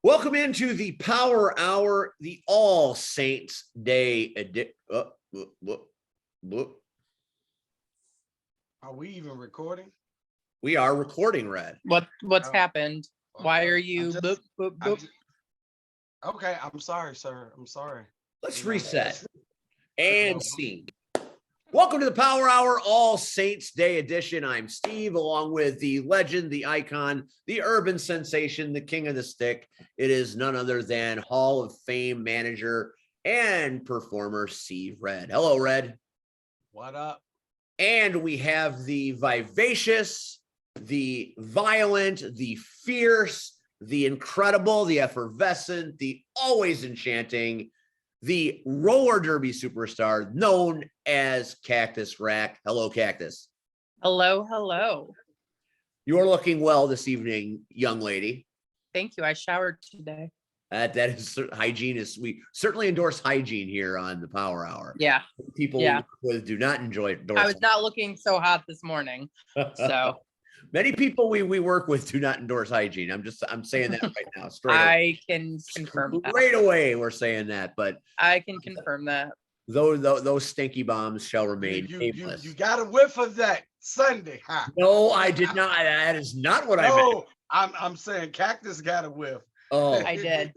Welcome into the Power Hour, the All Saints Day edition. Are we even recording? We are recording, Red. What's happened? Why are you? Okay, I'm sorry, sir. I'm sorry. Let's reset and scene. Welcome to the Power Hour, All Saints Day edition. I'm Steve, along with the legend, the icon, the urban sensation, the king of the stick. It is none other than Hall of Fame manager and performer Steve Red. Hello, Red. What up? And we have the vivacious, the violent, the fierce, the incredible, the effervescent, the always enchanting, the roller derby superstar known as Cactus Rack. Hello, Cactus. Hello, hello. You're looking well this evening, young lady. Thank you. I showered today. That is hygiene. We certainly endorse hygiene here on the Power Hour. Yeah. People do not enjoy it. I was not looking so hot this morning. So many people we work with do not endorse hygiene. I'm saying that right now. I can confirm that. Right away, we're saying that, but I can confirm that. Those stinky bombs shall remain nameless. You got a whiff of that Sunday, huh? No, I did not. That is not what I meant. I'm saying Cactus got a whiff. Oh, I did.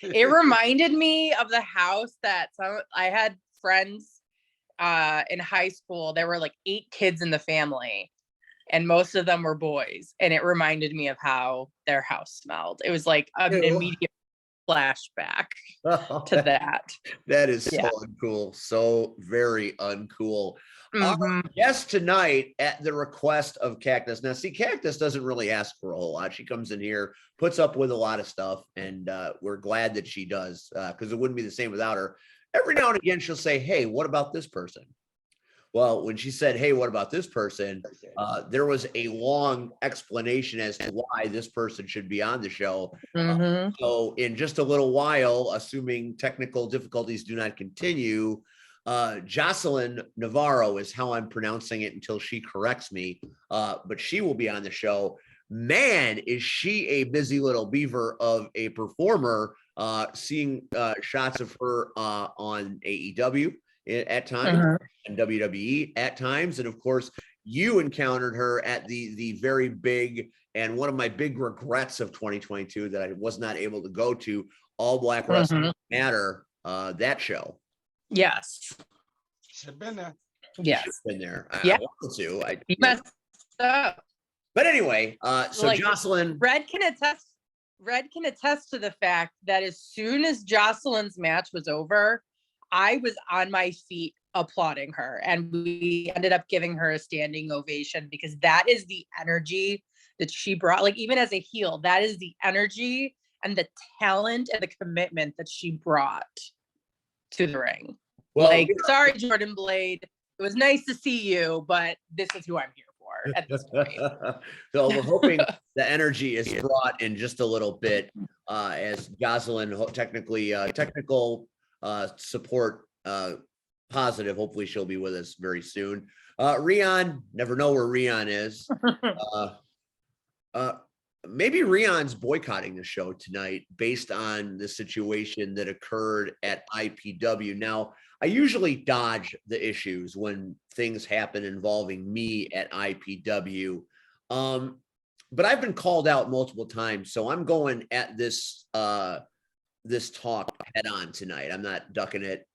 It reminded me of the house that I had friends in high school. There were like 8 kids in the family, and most of them were boys. And it reminded me of how their house smelled. It was like an immediate flashback to that. That is so uncool. So very uncool. Mm-hmm. Our guest tonight, at the request of Cactus. Now, see, Cactus doesn't really ask for a whole lot. She comes in here, puts up with a lot of stuff, and we're glad that she does, because it wouldn't be the same without her. Every now and again, she'll say, "Hey, what about this person?" Well, when she said, "Hey, what about this person?" There was a long explanation as to why this person should be on the show. Mm-hmm. So in just a little while, assuming technical difficulties do not continue, Joseline Navarro is how I'm pronouncing it until she corrects me. But she will be on the show. Man, is she a busy little beaver of a performer, seeing shots of her on AEW at times and WWE at times. And of course, you encountered her at the very big, and one of my big regrets of 2022 that I was not able to go to, All Black Wrestling Matter, that show. Yes. Should have been there. Yes. Should have been there. Yeah. I wanted to. You messed up. But anyway, so like, Joseline. Red can attest to the fact that as soon as Joseline's match was over, I was on my feet applauding her, and we ended up giving her a standing ovation, because that is the energy that she brought. Like, even as a heel, that is the energy and the talent and the commitment that she brought to the ring. Well, like, sorry, Jordan Blade, it was nice to see you, but this is who I'm here for at this point. So we're hoping the energy is brought in just a little bit, as Joseline technical support positive. Hopefully she'll be with us very soon. Rion, never know where Rion is. Maybe Rion's boycotting the show tonight based on the situation that occurred at IPW. Now, I usually dodge the issues when things happen involving me at IPW. But I've been called out multiple times, so I'm going at this this talk head on tonight. I'm not ducking it.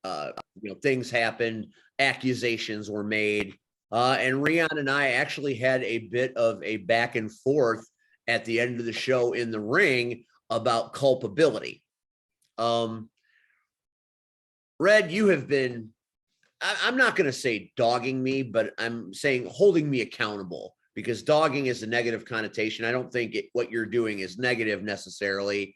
Things happened, accusations were made, and Rion and I actually had a bit of a back and forth at the end of the show in the ring about culpability. Red, you have been, I'm not going to say dogging me, but I'm saying holding me accountable, because dogging is a negative connotation. I don't think what you're doing is negative necessarily.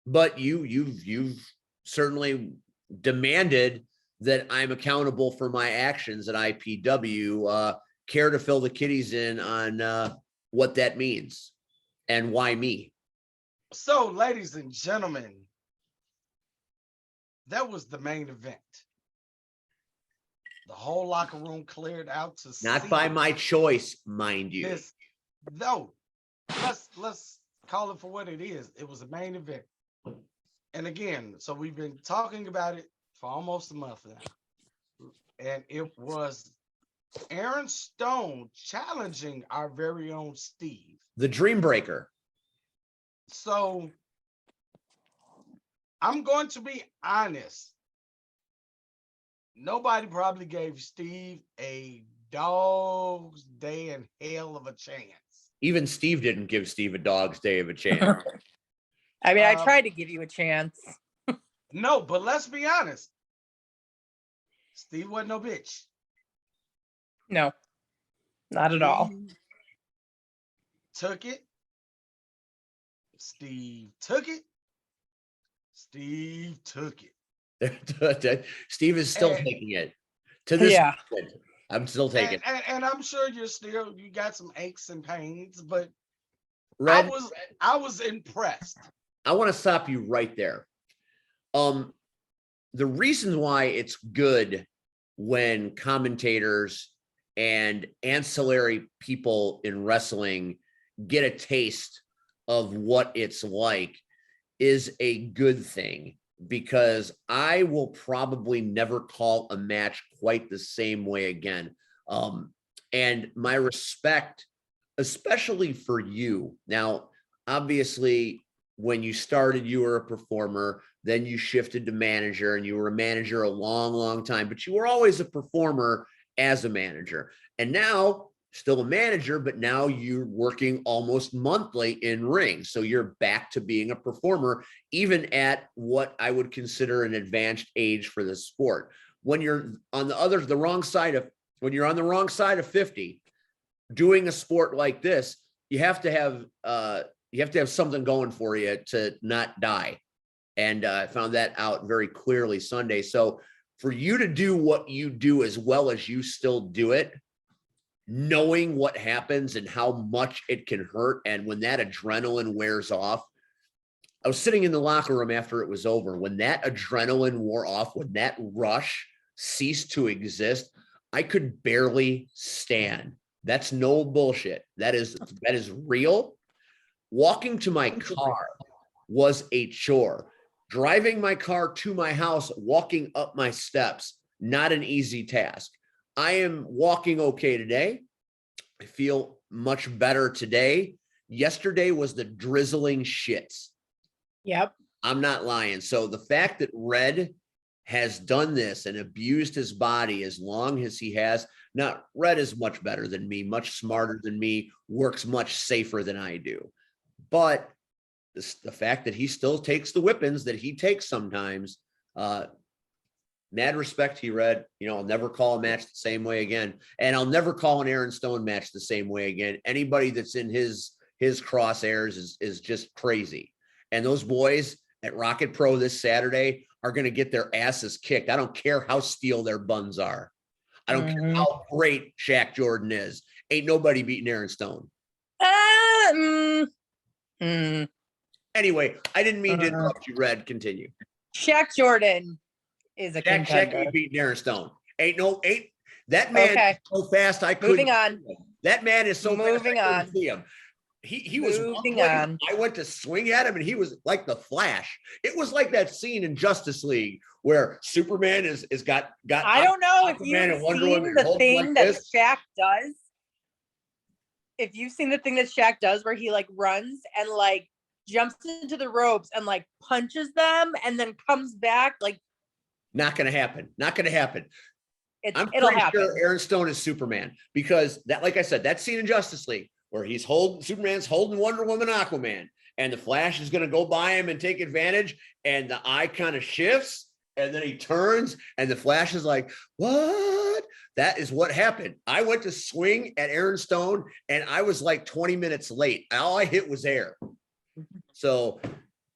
But you've certainly demanded that I'm accountable for my actions at IPW. Care to fill the kiddies in on what that means and why me? So, ladies and gentlemen, that was the main event. The whole locker room cleared out to not by my choice, mind you. Let's call it for what it is. It was a main event. And again, so we've been talking about it for almost a month now. And it was Aaron Stone challenging our very own Steve. The Dream Breaker. So I'm going to be honest. Nobody probably gave Steve a dog's day in hell of a chance. Even Steve didn't give Steve a dog's day of a chance. I mean, I tried to give you a chance. No, but let's be honest. Steve wasn't no bitch. No, not at all. Took it. Steve took it. Steve took it. Steve is still And- taking it to this. Yeah. moment, I'm still taking it. And I'm sure you got some aches and pains, but Red, I was impressed. I want to stop you right there. The reason why it's good when commentators and ancillary people in wrestling get a taste of what it's like is a good thing, because I will probably never call a match quite the same way again. And my respect, especially for you. Now, obviously, when you started, you were a performer, then you shifted to manager, and you were a manager a long, long time, but you were always a performer as a manager. And now, still a manager, but now you're working almost monthly in ring. So you're back to being a performer, even at what I would consider an advanced age for the sport. When you're on the wrong side of 50, doing a sport like this, you have to have something going for you to not die. And I found that out very clearly Sunday. So for you to do what you do as well as you still do it, knowing what happens and how much it can hurt, and when that adrenaline wears off, I was sitting in the locker room after it was over. When that adrenaline wore off, when that rush ceased to exist, I could barely stand. That's no bullshit. That is real. Walking to my car was a chore. Driving my car to my house, walking up my steps, not an easy task. I am walking okay today. I feel much better today. Yesterday was the drizzling shits. Yep. I'm not lying. So the fact that Red has done this and abused his body as long as he has, now Red is much better than me, much smarter than me, works much safer than I do. But the fact that he still takes the whippings that he takes sometimes, mad respect to you, Red. You know, I'll never call a match the same way again. And I'll never call an Aaron Stone match the same way again. Anybody that's in his crosshairs is just crazy. And those boys at Rocket Pro this Saturday are going to get their asses kicked. I don't care how steel their buns are. I don't care how great Shaq Jordan is. Ain't nobody beating Aaron Stone. Anyway, I didn't mean to interrupt you, Red. Continue. Shaq Jordan is a Shaq contender. ain't beating Aaron Stone. Ain't that man Okay. is so fast I couldn't. Moving on. See him. That man is so Moving fast I on. couldn't see him. He was Moving one way. on. I went to swing at him and he was like the Flash. It was like that scene in Justice League where Superman is got I don't know if Aquaman you've and Wonder seen Woman the holding thing like that this. Shaq does. If you've seen the thing that Shaq does where he like runs and like jumps into the ropes and like punches them and then comes back, like Not gonna happen. Not gonna happen. I'm it'll pretty happen. sure Aaron Stone is Superman, because that, like I said, that scene in Justice League where Superman's holding Wonder Woman, Aquaman, and the Flash is going to go by him and take advantage, and the eye kind of shifts, and then he turns, and the Flash is like, "What?" That is what happened. I went to swing at Aaron Stone, and I was like 20 minutes late. All I hit was air. So,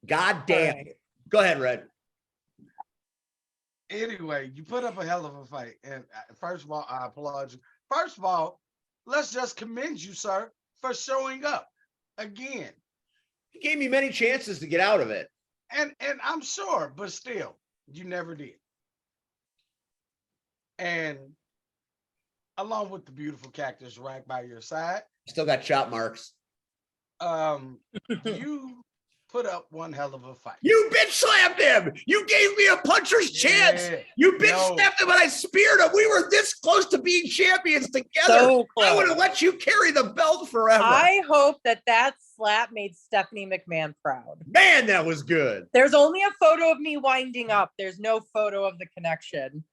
goddamn. All right. Go ahead, Red. Anyway, you put up a hell of a fight. And first of all, I applaud you. First of all, let's just commend you, sir, for showing up again. He gave me many chances to get out of it. And I'm sure, but still, you never did. And along with the beautiful Cactus right by your side, Still got chop marks. You put up one hell of a fight. You bitch slapped him. You gave me a puncher's chance. Yeah. You bitch No. slapped him and I speared him. We were this close to being champions together. So I would close. have let you carry the belt forever. I hope that slap made Stephanie McMahon proud. Man, that was good. There's only a photo of me winding up. There's no photo of the connection.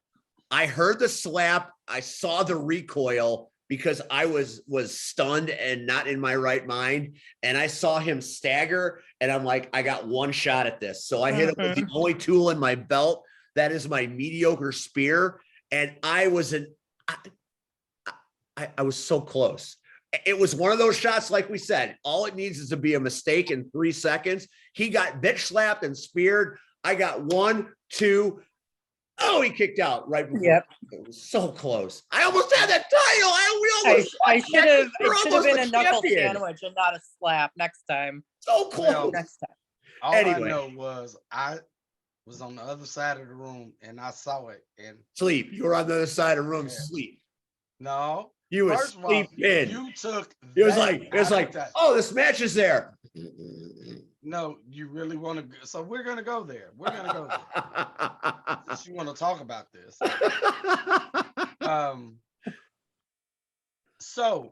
I heard the slap. I saw the recoil because I was stunned and not in my right mind. And I saw him stagger and I'm like, I got one shot at this. So I hit him with the only tool in my belt. That is my mediocre spear. And I was I was so close. It was one of those shots, like we said, all it needs is to be a mistake in 3 seconds. He got bitch slapped and speared. I got 1, 2. Oh, he kicked out right before. Yep. It was so close. I almost had that title. I should have. It should have been a knuckle champion. sandwich and not a slap next time. So close. Well, Next time. All Anyway. I know was I was on the other side of the room and I saw it. And Sleep. You were on the other side of the room. Yeah. Sleep. no, You were first of all, sleeping. you took. It was that like, that. oh, this match is there. No, you really want to. So we're gonna go there. We're gonna go there. Since you want to talk about this. So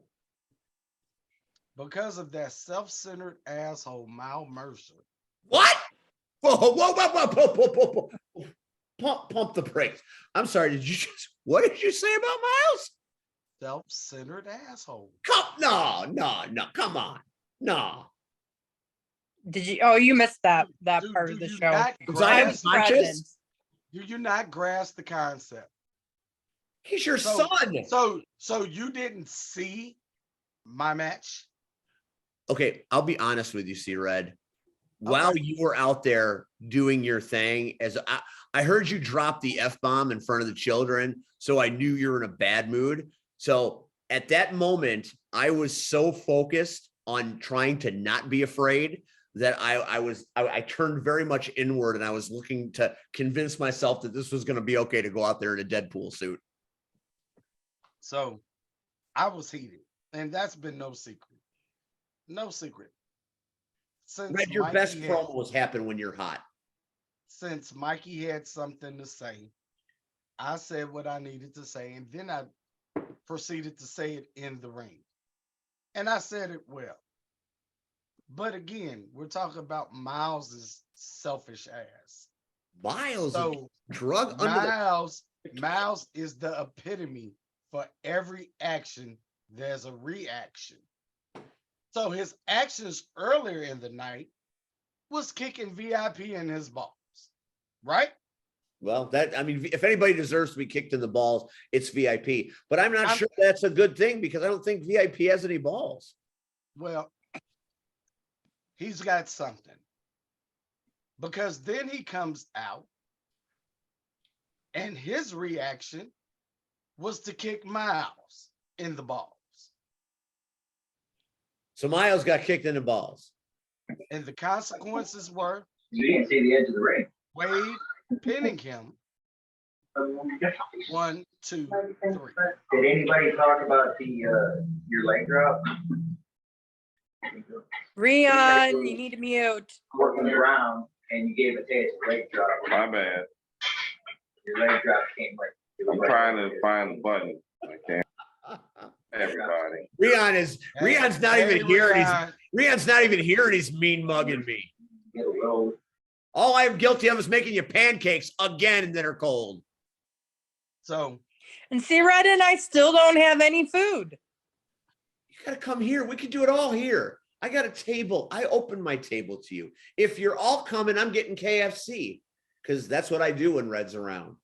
because of that self-centered asshole, Mal Mercer. What? Whoa. Pump the brakes. I'm sorry. What did you say about Miles? Self-centered asshole. No. Come on. No. Did you? Oh, you missed that Do- part do of the you show. not Was I I grasp- was unconscious? present. Do you not grasp the concept? He's your So- son. So you didn't see my match? Okay, I'll be honest with you, C-Red. While you were out there doing your thing, as I heard you drop the F-bomb in front of the children, so I knew you were in a bad mood. So at that moment, I was so focused on trying to not be afraid that I turned very much inward and I was looking to convince myself that this was going to be okay to go out there in a Deadpool suit. So I was heated, and that's been no secret. No secret. Since Red, your Mikey best had- promos happen when you're hot. Since Mikey had something to say, I said what I needed to say, and then I proceeded to say it in the ring. And I said it well. But again, we're talking about Miles's selfish ass. Miles, So drug under the Miles is the epitome for every action, there's a reaction. So his actions earlier in the night was kicking VIP in his balls, right? Well, if anybody deserves to be kicked in the balls, it's VIP. But I'm not I'm- sure that's a good thing because I don't think VIP has any balls. Well, he's got something. Because then he comes out and his reaction was to kick Miles in the balls. So Miles got kicked in the balls. And the consequences were You didn't see the edge of the ring. Wade pinning him 1, 2, 3. Did anybody talk about the your leg drop? Rion, you need to mute. Working around and you gave a taste of leg drop. My bad. Your leg drop came like. it was I'm like- trying to find the button. I can't. Everybody. Rion's not Hey, even here. And Rion. Rion's not even here and he's mean mugging me. Get a little. All I'm guilty of is making you pancakes again that are cold. So And see, Red and I still don't have any food. You gotta come here. We could do it all here. I got a table. I opened my table to you. If you're all coming, I'm getting KFC because that's what I do when Red's around.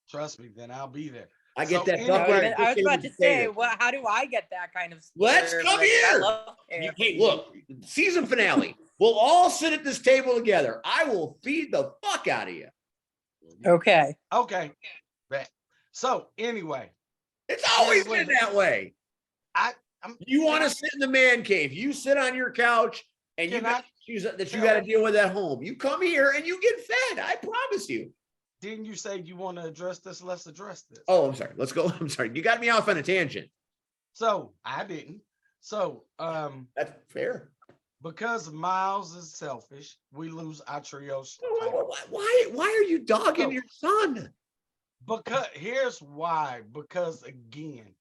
trust me, then I'll be there. I get So that. anyway- bucket of I was chicken about and to say, potatoes. how do I get that kind of? Let's support? come Like, I here. love KFC. Hey, look, season finale. We'll all sit at this table together. I will feed the fuck out of you. Okay. Okay. Bet. So anyway, It's always Here's been what- that way. I'm You want to sit in the man cave. You sit on your couch and you Can got issues that you got to deal with at home. You come here and you get fed. I promise you. didn't you say you want to address this? Let's address this. Oh, I'm sorry. Let's go. I'm sorry. You got me off on a tangent. So I didn't. So That's fair. Because Miles is selfish, we lose our trio title. Why are you dogging No. your son? Because here's why. Because again,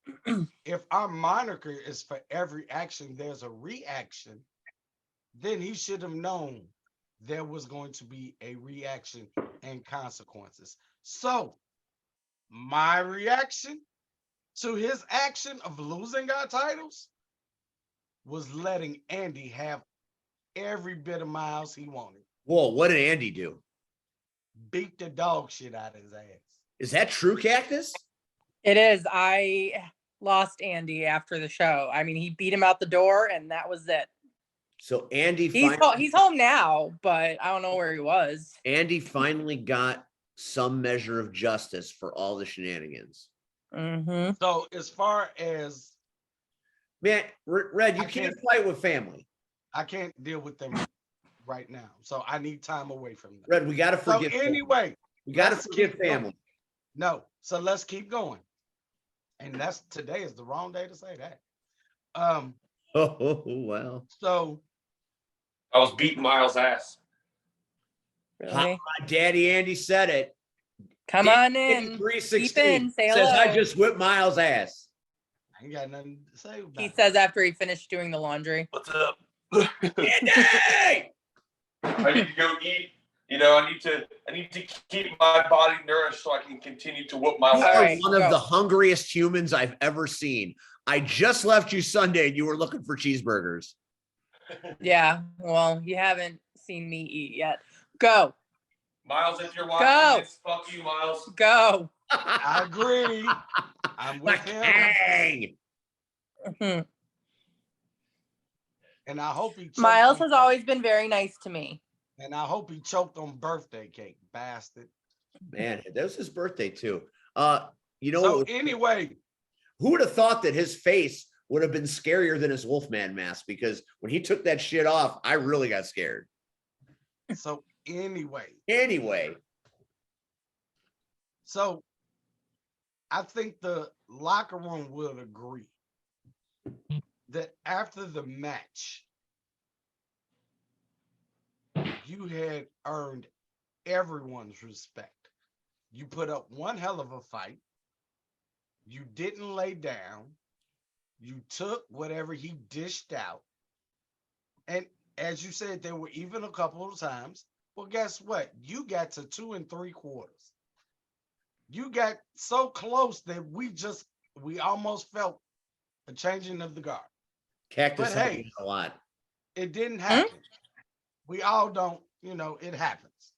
if our moniker is for every action, there's a reaction, then he should have known there was going to be a reaction and consequences. So, my reaction to his action of losing our titles was letting Andy have every bit of Miles he wanted. Whoa, what did Andy do? Beat the dog shit out of his ass. Is that true, Cactus? It is. I lost Andy after the show. I mean, he beat him out the door, and that was it. So Andy He's home now, but I don't know where he was. Andy finally got some measure of justice for all the shenanigans. Mm-hmm. So, as far as Man, Red, you I can't can't- fight with family. I can't deal with them right now, so I need time away from them. Red, we got to So forgive. family. anyway, We got to let's forgive keep going. family. No, so let's keep going. And that's today is the wrong day to say that. Oh, well. So I was beating Miles' ass. Really? My daddy Andy said it. Come on in. 316 Keep in, say says I hello. just whipped Miles' ass. I ain't got nothing to say about He it. says after he finished doing the laundry. What's up? Andy! I need to go eat. You know, I need to keep my body nourished so I can continue to whoop Miles' You All are right, one of go. the hungriest humans I've ever seen. I just left you Sunday and you were looking for cheeseburgers. Yeah. Well, you haven't seen me eat yet. Go. Miles, if you're watching Go. this, fuck you, Miles. Go. I agree. I'm with him. Dang. Mhm. And I hope he choked Miles on- has always been very nice to me. and I hope he choked on birthday cake, bastard. Man, that was his birthday too. You know, So what- anyway, who would have thought that his face would have been scarier than his Wolfman mask? Because when he took that shit off, I really got scared. Anyway, so I think the locker room will agree that after the match, you had earned everyone's respect. You put up one hell of a fight. You didn't lay down. You took whatever he dished out. And as you said, there were even a couple of times. Well, guess what? You got to 2 3/4. You got so close that we almost felt a changing of the guard. Cactus But helped hey. me a lot. It didn't happen. We all don't, it happens.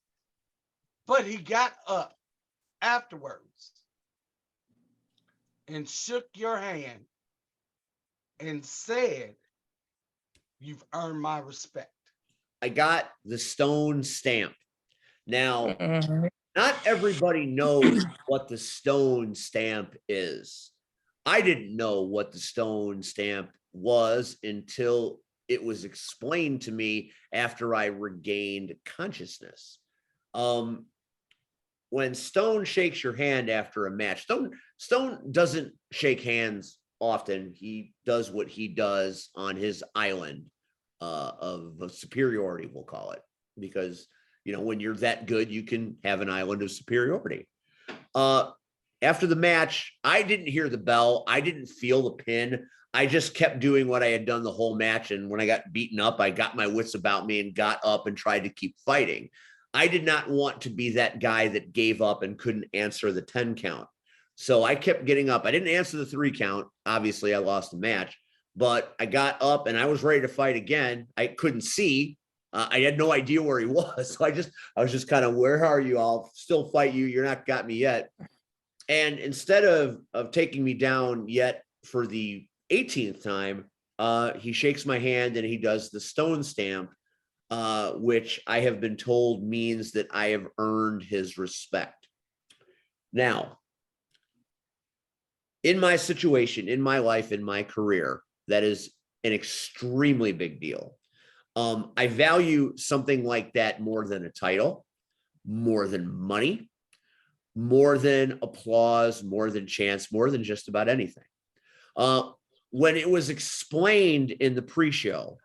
But he got up afterwards and shook your hand and said, "You've earned my respect." I got the stone stamp. Now, Mhm. not everybody knows what the stone stamp is. I didn't know what the stone stamp was until it was explained to me after I regained consciousness. When Stone shakes your hand after a match, Stone doesn't shake hands often. He does what he does on his island of superiority, we'll call it, because when you're that good, you can have an island of superiority. After the match, I didn't hear the bell. I didn't feel the pin. I just kept doing what I had done the whole match. And when I got beaten up, I got my wits about me and got up and tried to keep fighting. I did not want to be that guy that gave up and couldn't answer the 10 count. So I kept getting up. I didn't answer the 3 count. Obviously, I lost the match, but I got up and I was ready to fight again. I couldn't see. I had no idea where he was. So I was just kind of, where are you? I'll still fight you. You're not got me yet. And instead of taking me down yet for the 18th time, he shakes my hand and he does the stone stamp, which I have been told means that I have earned his respect. Now, in my situation, in my life, in my career, that is an extremely big deal. I value something like that more than a title, more than money, more than applause, more than chance, more than just about anything. When it was explained in the pre-show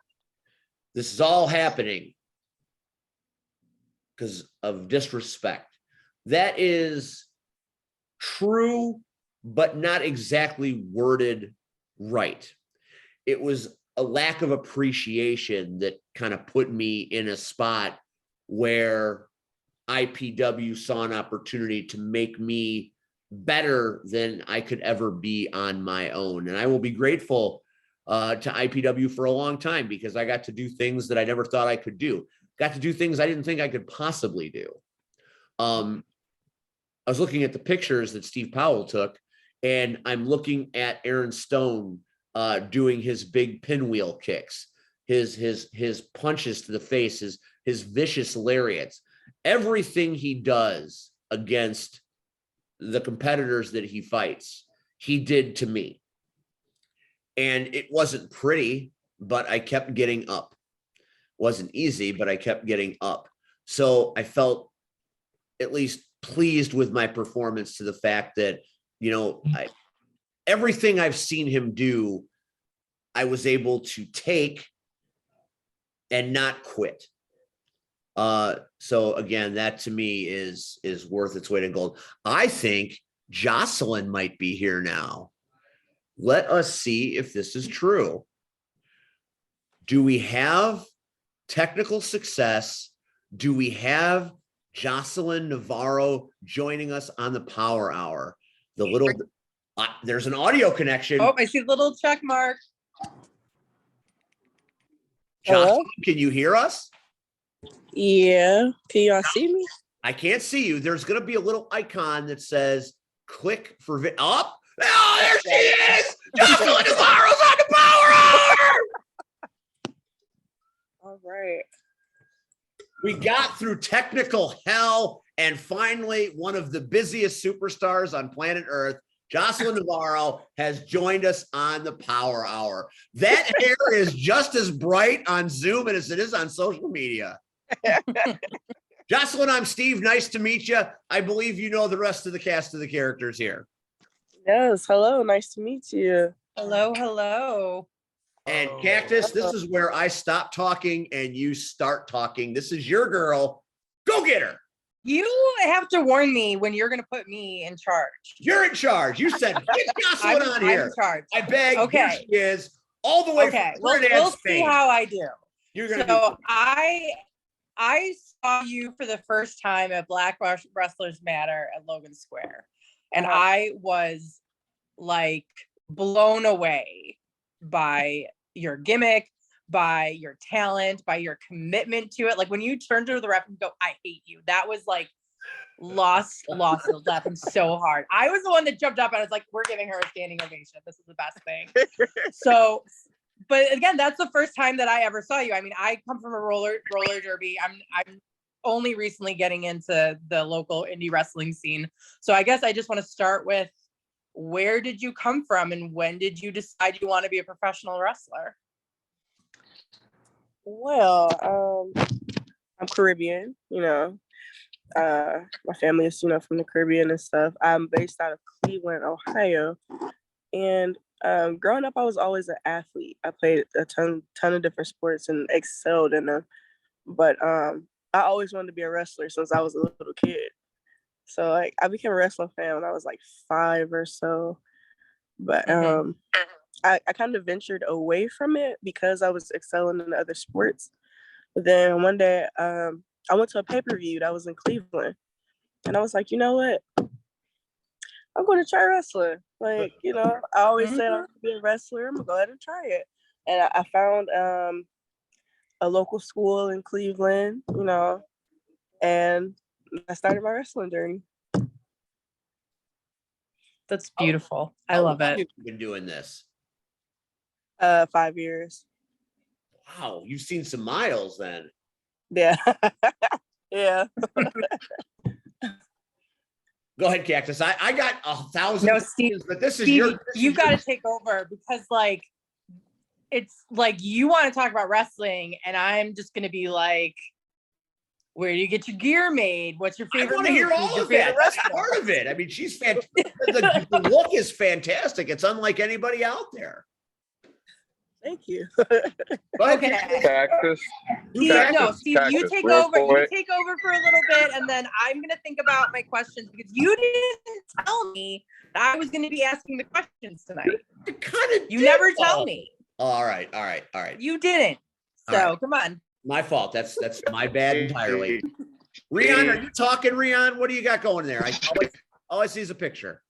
This is all happening because of disrespect. That is true, but not exactly worded right. It was a lack of appreciation that kind of put me in a spot where IPW saw an opportunity to make me better than I could ever be on my own. And I will be grateful to IPW for a long time because I got to do things that I never thought I could do. Got to do things I didn't think I could possibly do. I was looking at the pictures that Steve Powell took, and I'm looking at Aaron Stone doing his big pinwheel kicks, his punches to the face, his vicious lariats, everything he does against the competitors that he fights, he did to me. And it wasn't pretty, but I kept getting up. Wasn't easy, but I kept getting up. So I felt at least pleased with my performance, to the fact that, you know, everything I've seen him do, I was able to take and not quit. So again, that to me is worth its weight in gold. I think Joseline might be here now. Let us see if this is true. Do we have technical success? Do we have Joseline Navarro joining us on the Power Hour? The little, there's an audio connection. Oh, I see the little check mark. Joseline, can you hear us? Yeah. Can y'all see me? I can't see you. There's going to be a little icon that says click for up. Oh, there she is. Joseline Navarro's on the Power Hour. All right. We got through technical hell, and finally, one of the busiest superstars on planet Earth, Joseline Navarro, has joined us on the Power Hour. That hair is just as bright on Zoom as it is on social media. Joseline, I'm Steve. Nice to meet you. I believe you know the rest of the cast of the characters here. Yes. Hello. Nice to meet you. Hello, hello. And Cactus, this is where I stop talking and you start talking. This is your girl. Go get her. You have to warn me when you're going to put me in charge. You're in charge. You said, get I'm Joseline on here. in charge. I beg. Okay. Here she is, all the way Okay, from we'll Trinidad, see Spain. how I do. You're gonna So I saw you for the first time at Black Wrestlers Matter at Logan Square, and I was like blown away by your gimmick, by your talent, by your commitment to it. Like when you turned to the ref and go, "I hate you," that was like lost laughing so hard. I was the one that jumped up and I was like, "We're giving her a standing ovation. This is the best thing." So. But again, that's the first time that I ever saw you. I mean, I come from a roller derby. I'm only recently getting into the local indie wrestling scene. So I guess I just want to start with, where did you come from and when did you decide you want to be a professional wrestler? Well, I'm Caribbean, you know. My family is, you know, from the Caribbean and stuff. I'm based out of Cleveland, Ohio. And growing up, I was always an athlete. I played a ton of different sports and excelled in them. But I always wanted to be a wrestler since I was a little kid. So like I became a wrestling fan when I was like 5 or so. But I kind of ventured away from it because I was excelling in other sports. But then one day I went to a pay-per-view that was in Cleveland. And I was like, you know what? I'm going to try wrestling. Like, you know, I always said I want to be a wrestler. I'm going to go ahead and try it. And I found a local school in Cleveland, you know, and I started my wrestling journey. That's beautiful. I love it. You've been doing this. 5 years. Wow, you've seen some miles then. Yeah. Yeah. Go ahead, Cactus. I got 1,000. No, Steve, but this is Steve, you've got to take over because like, it's like you want to talk about wrestling and I'm just going to be like, where do you get your gear made? What's your favorite? I want to hear all of that. That's part of it. I mean, she's fantastic. The look is fantastic. It's unlike anybody out there. Thank you. Go ahead, Okay. Cactus. Steve, Cactus, no, Steve, you Cactus, take real over. You quick. take over for a little bit, and then I'm gonna think about my questions because you didn't tell me that I was gonna be asking the questions tonight. You never tell me. All right. You didn't. So All right. come on. My fault. That's my bad entirely. Rion, are you talking, Rion? What do you got going there? All I see is a picture.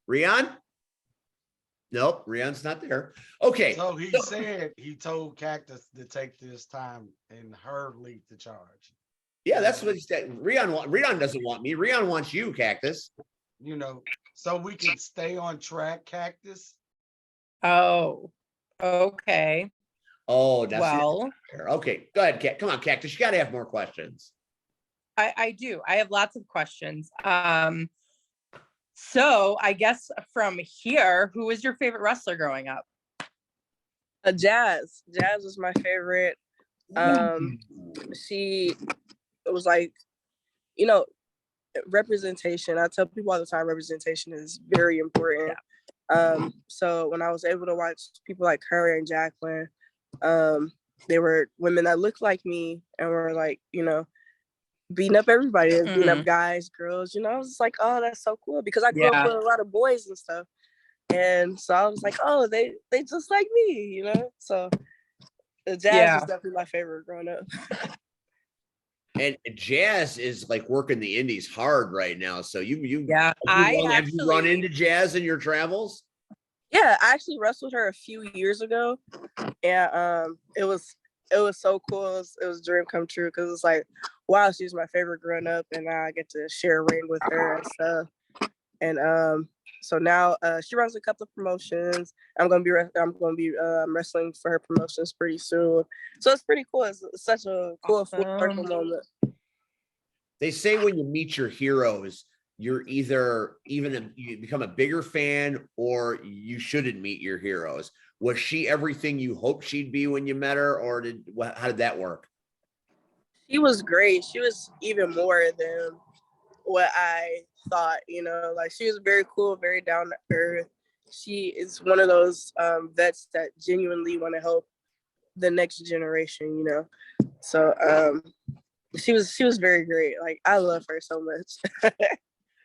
Rion? Nope, Rion's not there. Okay. So he said he told Cactus to take this time and her lead the charge. Yeah, that's what he said. Rion doesn't want me. Rion wants you, Cactus. You know, so we can stay on track, Cactus. Oh, okay. Oh, that's Well, okay. Go ahead, Come on, Cactus. You got to have more questions. I do. I have lots of questions. So I guess from here, who was your favorite wrestler growing up? Jazz. Jazz was my favorite. She was like, you know, representation. I tell people all the time, representation is very important. So when I was able to watch people like her and Jacqueline, they were women that looked like me and were like, you know, beating up everybody, beating up guys, girls, you know, I was like, oh, that's so cool because I grew up with a lot of boys and stuff. And so I was like, oh, they just like me, you know? So Jazz was definitely my favorite growing up. And Jazz is like working the indies hard right now. So have you run into Jazz in your travels? Yeah, I actually wrestled her a few years ago. And it was so cool. It was a dream come true because it's like, wow, she was my favorite growing up, and now I get to share a ring with her and stuff. And so now she runs a couple of promotions. I'm gonna be wrestling for her promotions pretty soon. So it's pretty cool. It's such a cool full circle moment. They say when you meet your heroes, you're either you become a bigger fan or you shouldn't meet your heroes. Was she everything you hoped she'd be when you met her, or how did that work? She was great. She was even more than what I thought, you know, like she was very cool, very down to earth. She is one of those vets that genuinely want to help the next generation, you know. So she was very great. Like I love her so much.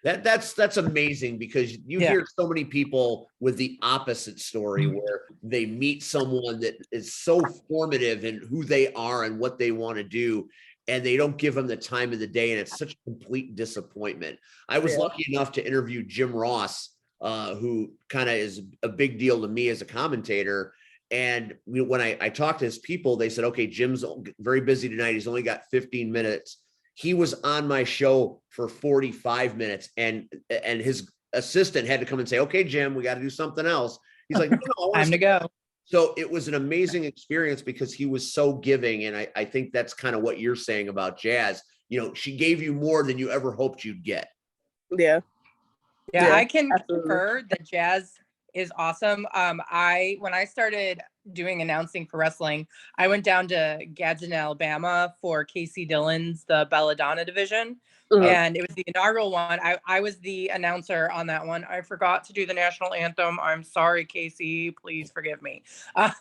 That's amazing because you hear so many people with the opposite story where they meet someone that is so formative in who they are and what they want to do, and they don't give them the time of the day, and it's such a complete disappointment. I was lucky enough to interview Jim Ross, who kind of is a big deal to me as a commentator. And when I talked to his people, they said, okay, Jim's very busy tonight. He's only got 15 minutes. He was on my show for 45 minutes and his assistant had to come and say, okay, Jim, we got to do something else. He's like, no, time to go. So it was an amazing experience because he was so giving. And I think that's kind of what you're saying about Jazz. You know, she gave you more than you ever hoped you'd get. Yeah, I can confirm that Jazz is awesome. When I started doing announcing for wrestling, I went down to Gadsden, Alabama for Casey Dillon's the Belladonna division. And it was the inaugural one. I was the announcer on that one. I forgot to do the national anthem. I'm sorry, Casey. Please forgive me.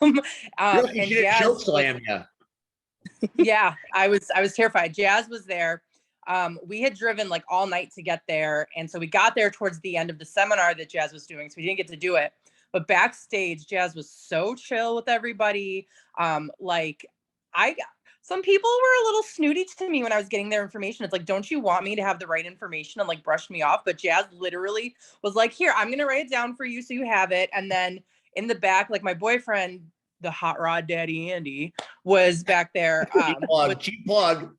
Really? And She didn't choke slam you. Yeah, I was terrified. Jazz was there. We had driven like all night to get there. And so we got there towards the end of the seminar that Jazz was doing. So we didn't get to do it. But backstage, Jazz was so chill with everybody. Some people were a little snooty to me when I was getting their information. It's like, don't you want me to have the right information, and like brushed me off? But Jazz literally was like, here, I'm going to write it down for you so you have it. And then in the back, like my boyfriend, the hot rod daddy, Andy, was back there. Cheap plug.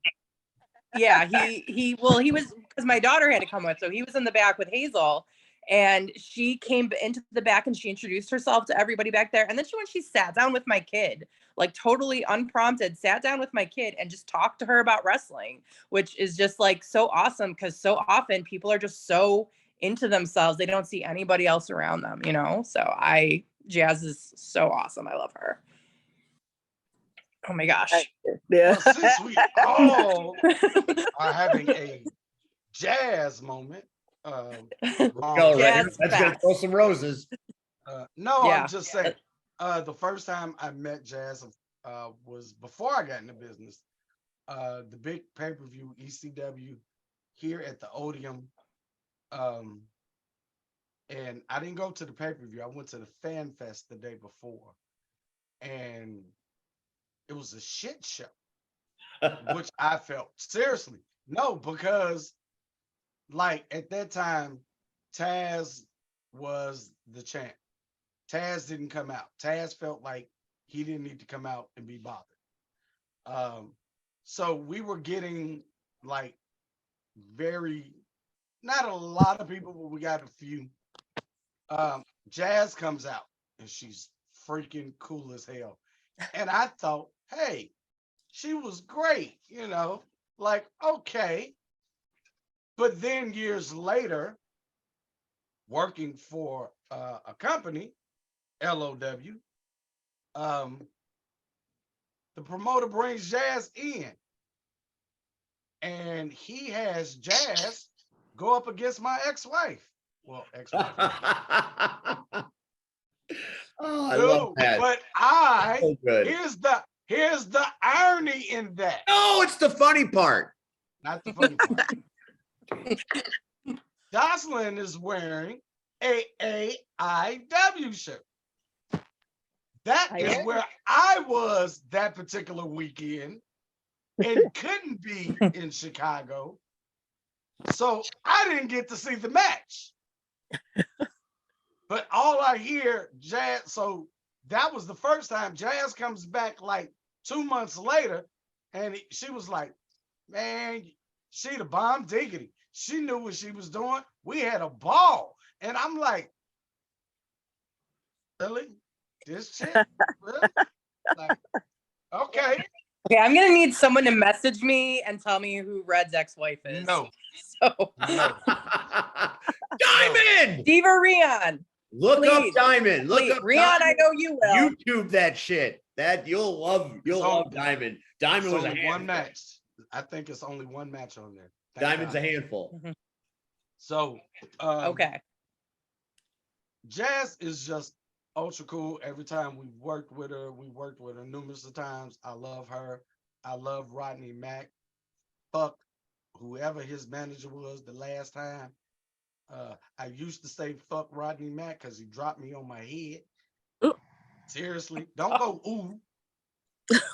Yeah, he was, because my daughter had to come with, so he was in the back with Hazel, and she came into the back and she introduced herself to everybody back there. And then she sat down with my kid, like totally unprompted, sat down with my kid and just talked to her about wrestling, which is just like so awesome because so often people are just so into themselves, they don't see anybody else around them, you know? So Jazz is so awesome. I love her. Oh my gosh. Yeah. Well, since we all are having a Jazz moment, That's gonna throw some roses. No, Yeah. I'm just saying. The first time I met Jazz was before I got into business. The big pay-per-view ECW here at the Odeum. And I didn't go to the pay-per-view. I went to the Fan Fest the day before. And it was a shit show, which I felt. Seriously. No, because like at that time, Taz was the champ. Taz didn't come out. Taz felt like he didn't need to come out and be bothered. So we were getting like not a lot of people, but we got a few. Jazz comes out and she's freaking cool as hell. And I thought, hey, she was great, like, okay. But then years later, working for a company, LOW, the promoter brings Jazz in. And he has Jazz go up against my ex-wife. Well, ex-wife. Oh, I love that. But So good. here's the irony in that. No, it's the funny part. Not the funny part. Joseline is wearing a AIW shirt. That is where I was that particular weekend and couldn't be in Chicago. So I didn't get to see the match. But all I hear, Jazz, so that was the first time. Jazz comes back like 2 months later, and she was like, man, she the bomb diggity. She knew what she was doing. We had a ball. And I'm like, really? This chick? Really? Like, okay. Okay, I'm gonna need someone to message me and tell me who Red's ex-wife is. No. So No. Diamond! Steve or Rion. Look up Please. Diamond. Look Please. up Rion, I Diamond. know you will. YouTube that shit. That you'll love Diamond. Diamond It's was a only handful. one match. I think it's only one match on there. Thank Diamond's God. a handful. So Okay. Jazz is just ultra cool. Every time we worked with her numerous of times. I love her. I love Rodney Mack. Fuck whoever his manager was the last time. I used to say fuck Rodney Mack because he dropped me on my head. Ooh. Seriously, don't go ooh.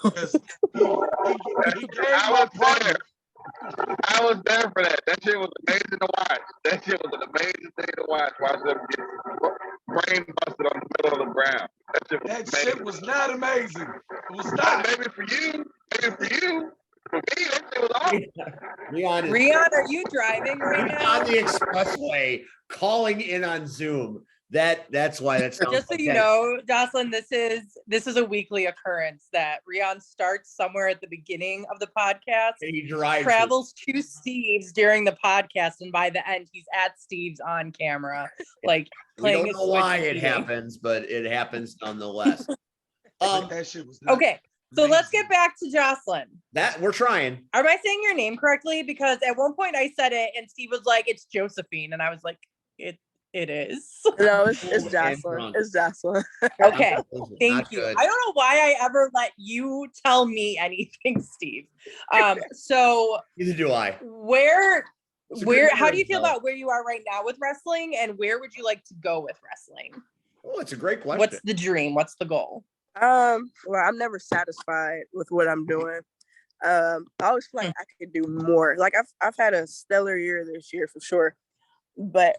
Because he gave my partner. I was there for that. That shit was amazing to watch. That shit was an amazing thing to watch. Watch them get brain busted on the middle of the ground. That shit was not amazing. It was not. Maybe for you. Maybe for you. For me, that shit was awesome. Rion, are you driving right now? On the expressway, calling in on Zoom. That's why that sounds. Just so you know, Joseline, this is a weekly occurrence that Rion starts somewhere at the beginning of the podcast, And he drives travels to Steve's during the podcast, and by the end, he's at Steve's on camera, like We playing. don't know why it happens, but it happens nonetheless. That shit was not Okay, so let's get back to Joseline. That we're trying. Am I saying your name correctly? Because at one point I said it, and Steve was like, "It's Josephine," and I was like, "It is." No, it's And Joseline. drunk. It's Joseline. Okay, Not thank you. good. I don't know why I ever let you tell me anything, Steve. So Neither do I. It's a good how do you word, feel though. about where you are right now with wrestling, and where would you like to go with wrestling? Oh, it's a great question. What's the dream? What's the goal? Well, I'm never satisfied with what I'm doing. I always feel like I could do more. Like I've had a stellar year this year for sure. But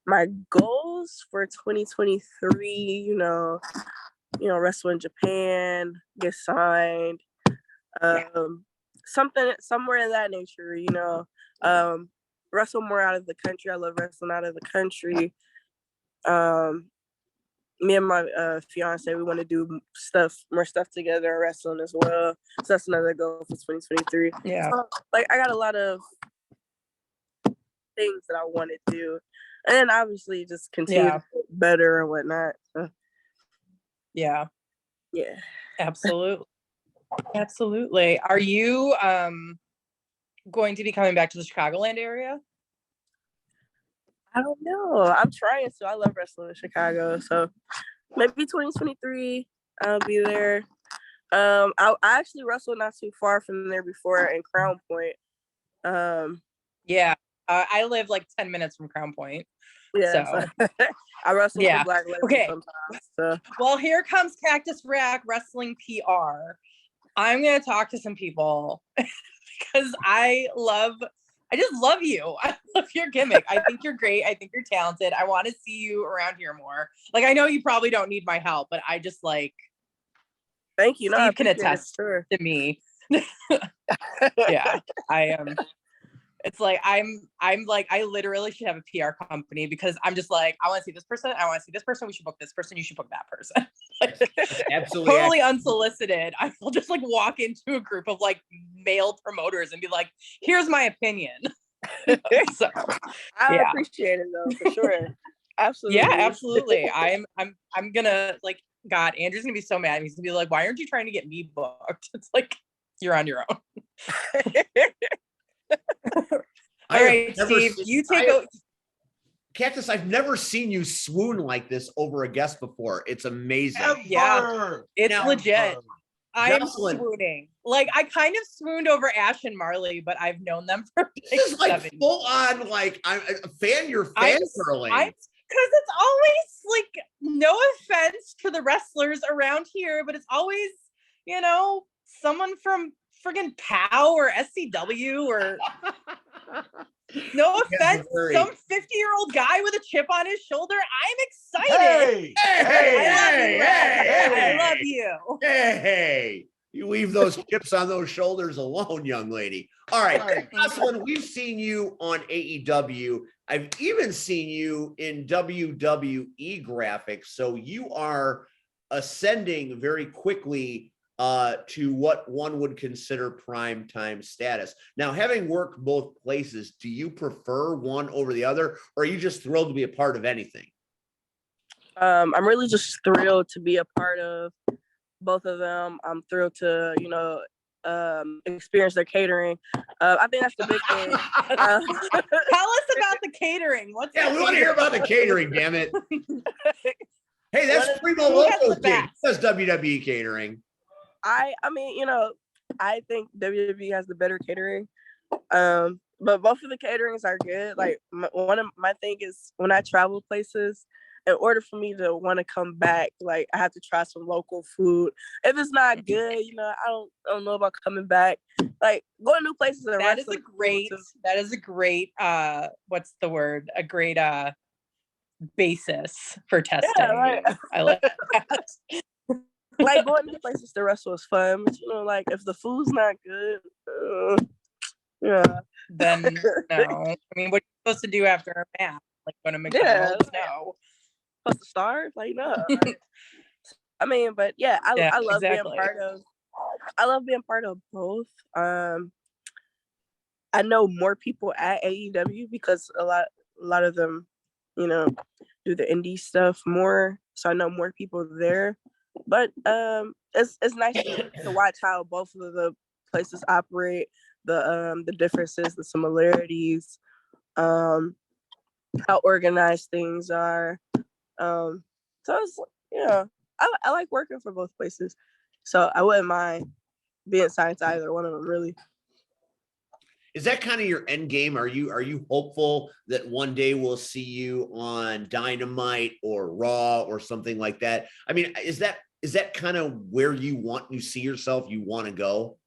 my goals for 2023, wrestle in Japan, get signed, somewhere in that nature, wrestle more out of the country. I love wrestling out of the country. Me and my fiance, we want to do more stuff together, wrestling as well. So that's another goal for 2023. Yeah. So, I got a lot of things that I want to do, and then obviously just continue to get better and whatnot. So, yeah, absolutely. Are you going to be coming back to the Chicagoland area? I don't know. I'm trying to. I love wrestling in Chicago, so maybe 2023 I'll be there. I actually wrestled not too far from there before in Crown Point. Yeah, I live like 10 minutes from Crown Point. Yeah, So I wrestle Yeah. for Black Label Okay. sometimes. So well, here comes Cactus Rack Wrestling PR. I'm gonna talk to some people because I just love you. I love your gimmick. I think you're great. I think you're talented. I want to see you around here more. Like, I know you probably don't need my help, but I just like thank you. No, I Steve can appreciate it, attest sure. to me. Yeah, I am. It's like I'm like, I literally should have a PR company because I'm just like, I want to see this person. I want to see this person. We should book this person. You should book that person. Like, Absolutely. totally unsolicited. I will just like walk into a group of like male promoters and be like, here's my opinion. So I yeah. appreciate it though, for sure. Absolutely. Yeah, absolutely. I'm gonna like, God, Andrew's gonna be so mad. He's gonna be like, why aren't you trying to get me booked? It's like, you're on your own. All right, Steve, you take over. Cactus, I've never seen you swoon like this over a guest before. It's amazing. Yeah, it's Now, legit. I'm Joseline, swooning. Like, I kind of swooned over Ash and Marley, but I've known them for this is like 7 years. full on, like, I'm a fan, you're fangirling. Because it's always like, no offense to the wrestlers around here, but it's always, you know, someone from friggin' POW or SCW or no offense, some 50-year-old guy with a chip on his shoulder. I'm excited. I love you. Hey, you leave those chips on those shoulders alone, young lady. All right, Joseline, we've seen you on AEW. I've even seen you in WWE graphics. So you are ascending very quickly to what one would consider prime time status. Now, having worked both places, do you prefer one over the other, or are you just thrilled to be a part of anything? I'm really just thrilled to be a part of both of them. I'm thrilled to, experience their catering. I think that's the big thing. Tell us about the catering. We want to hear about the catering, damn it. Hey, that's Primo Loco's gig. That's WWE catering. I mean, I think WWE has the better catering. But both of the caterings are good. Like, one of my thing is when I travel places, in order for me to want to come back, like, I have to try some local food. If it's not good, I don't know about coming back. Like, going to new places. That is a great what's the word? A great basis for testing. Yeah, right. I like that. Like, going to places to wrestle is fun, but like, if the food's not good, then no. I mean, what are you supposed to do after a match? Like, go to McDonald's? No. Supposed to starve? Like, no. Right? I mean, but yeah, I love being part of. I love being part of both. I know more people at AEW because a lot of them, do the indie stuff more. So I know more people there. But it's nice to watch how both of the places operate, the differences, the similarities, how organized things are. So it's, I like working for both places. So I wouldn't mind being signed to either one of them, really. Is that kind of your end game? Are you hopeful that one day we'll see you on Dynamite or Raw or something like that? I mean, is that kind of where you see yourself? You want to go?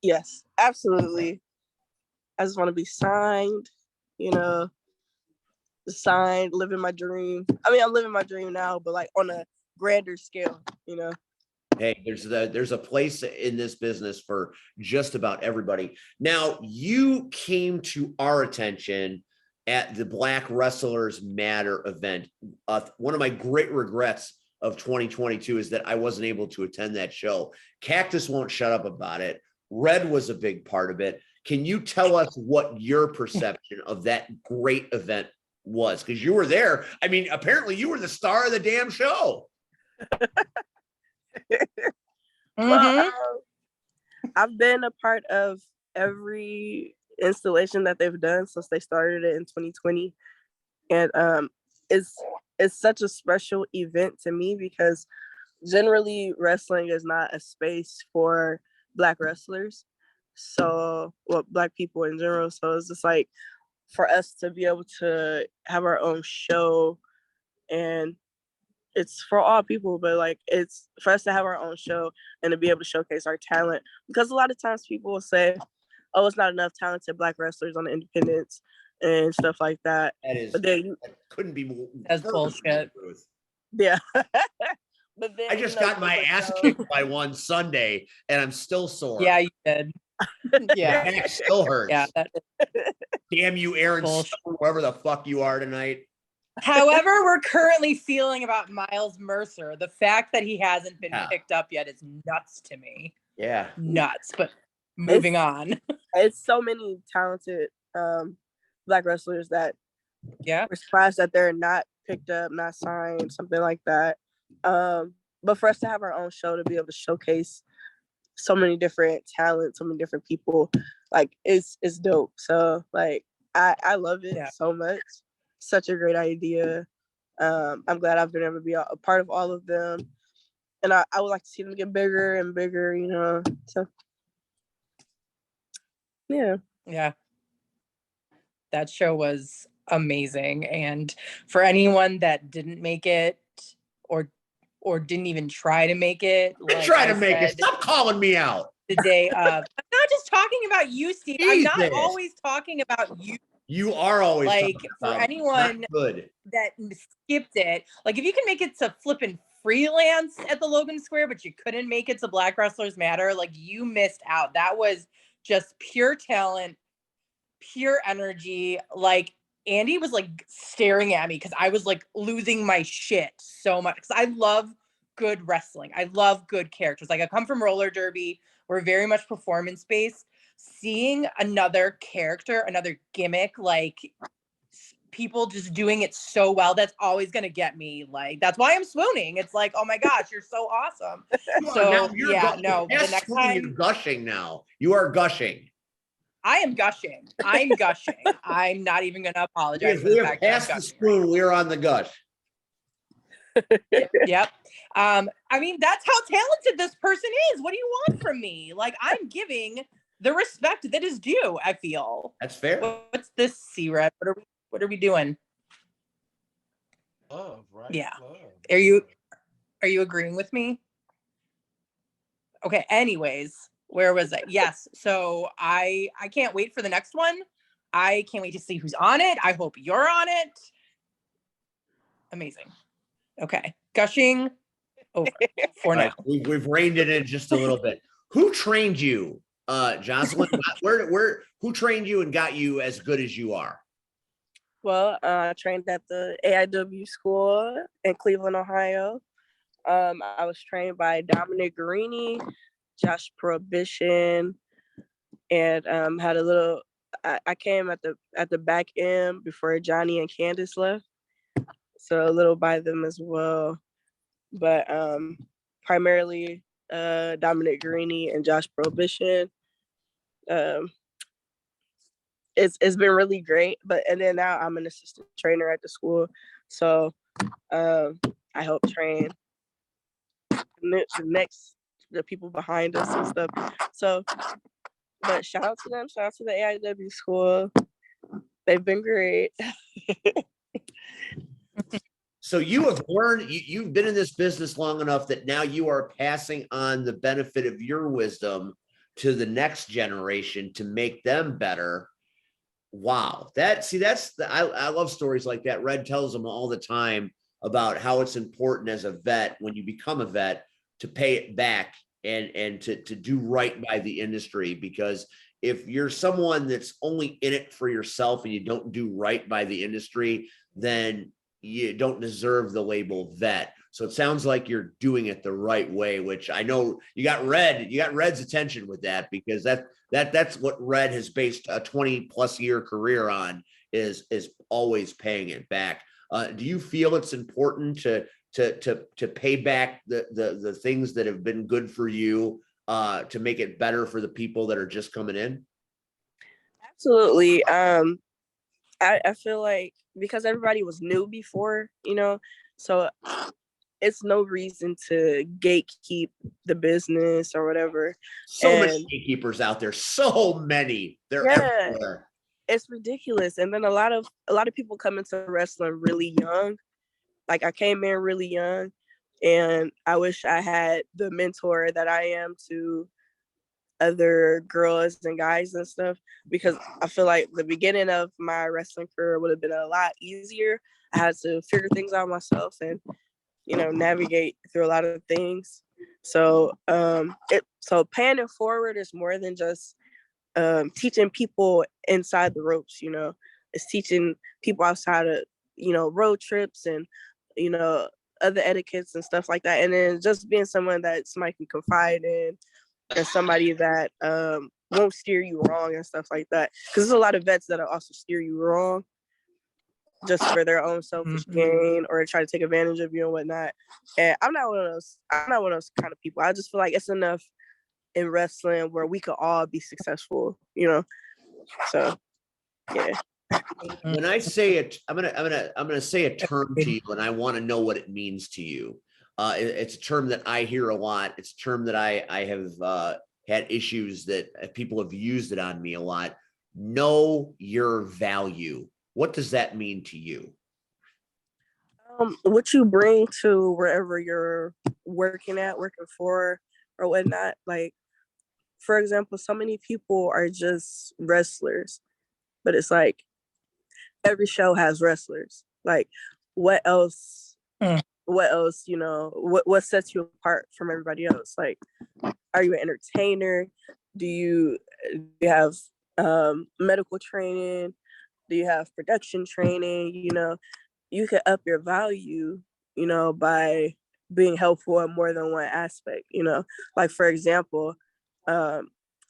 Yes, absolutely. I just want to be signed, living my dream. I mean, I'm living my dream now, but like on a grander scale, Hey, there's a place in this business for just about everybody. Now, you came to our attention at the Black Wrestlers Matter event. One of my great regrets of 2022 is that I wasn't able to attend that show. Cactus won't shut up about it. Red was a big part of it. Can you tell us what your perception of that great event was? Because you were there. I mean, apparently you were the star of the damn show. Well, I've been a part of every installation that they've done since they started it in 2020. And it's such a special event to me because generally wrestling is not a space for Black wrestlers. So, well, Black people in general. So it's just like for us to be able to have our own show, and it's for all people, but like it's for us to have our own show and to be able to showcase our talent, because a lot of times people will say, oh, it's not enough talented Black wrestlers on the independents and stuff like that. That is, But then, that couldn't be more. That's bullshit. yeah. But then I just got my ass kicked by one Sunday and I'm still sore. Yeah, you did. Yeah. My back still hurts. Yeah. Damn you, Aaron, Bullshit. whoever the fuck you are tonight. However, we're currently feeling about Miles Mercer. The fact that he hasn't been picked up yet is nuts to me. Yeah. Nuts. But moving on. It's so many talented Black wrestlers that Yeah. we're surprised that they're not picked up, not signed, something like that. But for us to have our own show, to be able to showcase so many different talents, so many different people, like it's dope. So like I love it so much. Such a great idea. I'm glad I've been able to be a part of all of them, and I would like to see them get bigger and bigger, you know. So yeah. That show was amazing. And for anyone that didn't make it or didn't even try to make it, like try to make it. Stop calling me out. The day of. I'm not just talking about you, Steve. Jesus. I'm not always talking about you. You are always like for anyone that skipped it. Like if you can make it to flipping freelance at the Logan Square, but you couldn't make it to Black Wrestlers Matter, like you missed out. That was just pure talent, pure energy. Like Andy was like staring at me because I was like losing my shit so much because I love good wrestling. I love good characters. Like I come from roller derby. We're very much performance based. Seeing another character, another gimmick, like people just doing it so well, that's always going to get me. Like, that's why I'm swooning. It's like, oh my gosh, you're so awesome. So yeah, no, the next time you're gushing now. You are gushing. I am gushing. I'm gushing. I'm not even going to apologize for the fact that I'm gushing. The spoon, we're on the gush. Yep. I mean, that's how talented this person is. What do you want from me? Like, I'm giving the respect that is due, I feel. That's fair. What's this, C-Red? What are we doing? Love, right? Yeah. Love. Are you agreeing with me? Okay, anyways, where was I? Yes. So I can't wait for the next one. I can't wait to see who's on it. I hope you're on it. Amazing. Okay. Gushing over for now. Right. We've reined it in just a little bit. Who trained you? Joseline, who trained you and got you as good as you are? Well, I trained at the AIW school in Cleveland, Ohio. I was trained by Dominic Guarini, Josh Prohibition, and had a little. I came at the back end before Johnny and Candace left, so a little by them as well. But primarily Dominic Guarini and Josh Prohibition. It's been really great, and then now I'm an assistant trainer at the school, so I help train the people behind us and stuff. So, but shout out to them, shout out to the AIW school. They've been great. So you have learned, you've been in this business long enough that now you are passing on the benefit of your wisdom to the next generation to make them better. Wow. I love stories like that. Red tells them all the time about how it's important as a vet, when you become a vet, to pay it back and to do right by the industry. Because if you're someone that's only in it for yourself and you don't do right by the industry, then you don't deserve the label vet. So it sounds like you're doing it the right way, which I know you got Red's attention with that, because that's what Red has based a 20+ year career on, is always paying it back. Do you feel it's important to pay back the things that have been good for you, to make it better for the people that are just coming in? Absolutely. I feel like because everybody was new before, so it's no reason to gatekeep the business or whatever. So many And gatekeepers out there, so many. They're yeah, everywhere. it's ridiculous. And then a lot of people come into wrestling really young. Like I came in really young, and I wish I had the mentor that I am to other girls and guys and stuff, because I feel like the beginning of my wrestling career would have been a lot easier. I had to figure things out myself and navigate through a lot of things. So so paying it forward is more than just teaching people inside the ropes. It's teaching people outside of road trips and other etiquettes and stuff like that, and then just being someone that somebody can confide in and somebody that won't steer you wrong and stuff like that, because there's a lot of vets that also steer you wrong just for their own selfish gain or try to take advantage of you and whatnot. And I'm not one of those kind of people. I just feel like it's enough in wrestling where we could all be successful, So yeah. When I say it, I'm gonna say a term to you, and I want to know what it means to you. It's a term that I hear a lot. It's a term that I have had issues that people have used it on me a lot. Know your value. What does that mean to you? What you bring to wherever you're working for, or whatnot. Like, for example, so many people are just wrestlers, but it's like every show has wrestlers. Like, what else? What else? What sets you apart from everybody else? Like, are you an entertainer? Do you have medical training? Do you have production training? You can up your value, by being helpful in more than one aspect. Like for example, I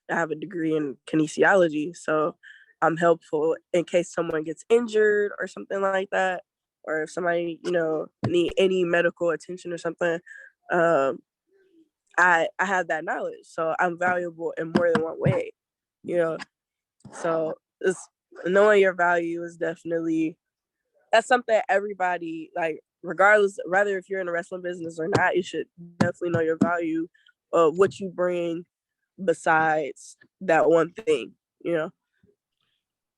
have a degree in kinesiology, so I'm helpful in case someone gets injured or something like that, or if somebody need any medical attention or something. I have that knowledge, so I'm valuable in more than one way. So it's knowing your value is definitely, that's something everybody, like, regardless, rather if you're in the wrestling business or not, you should definitely know your value of what you bring besides that one thing.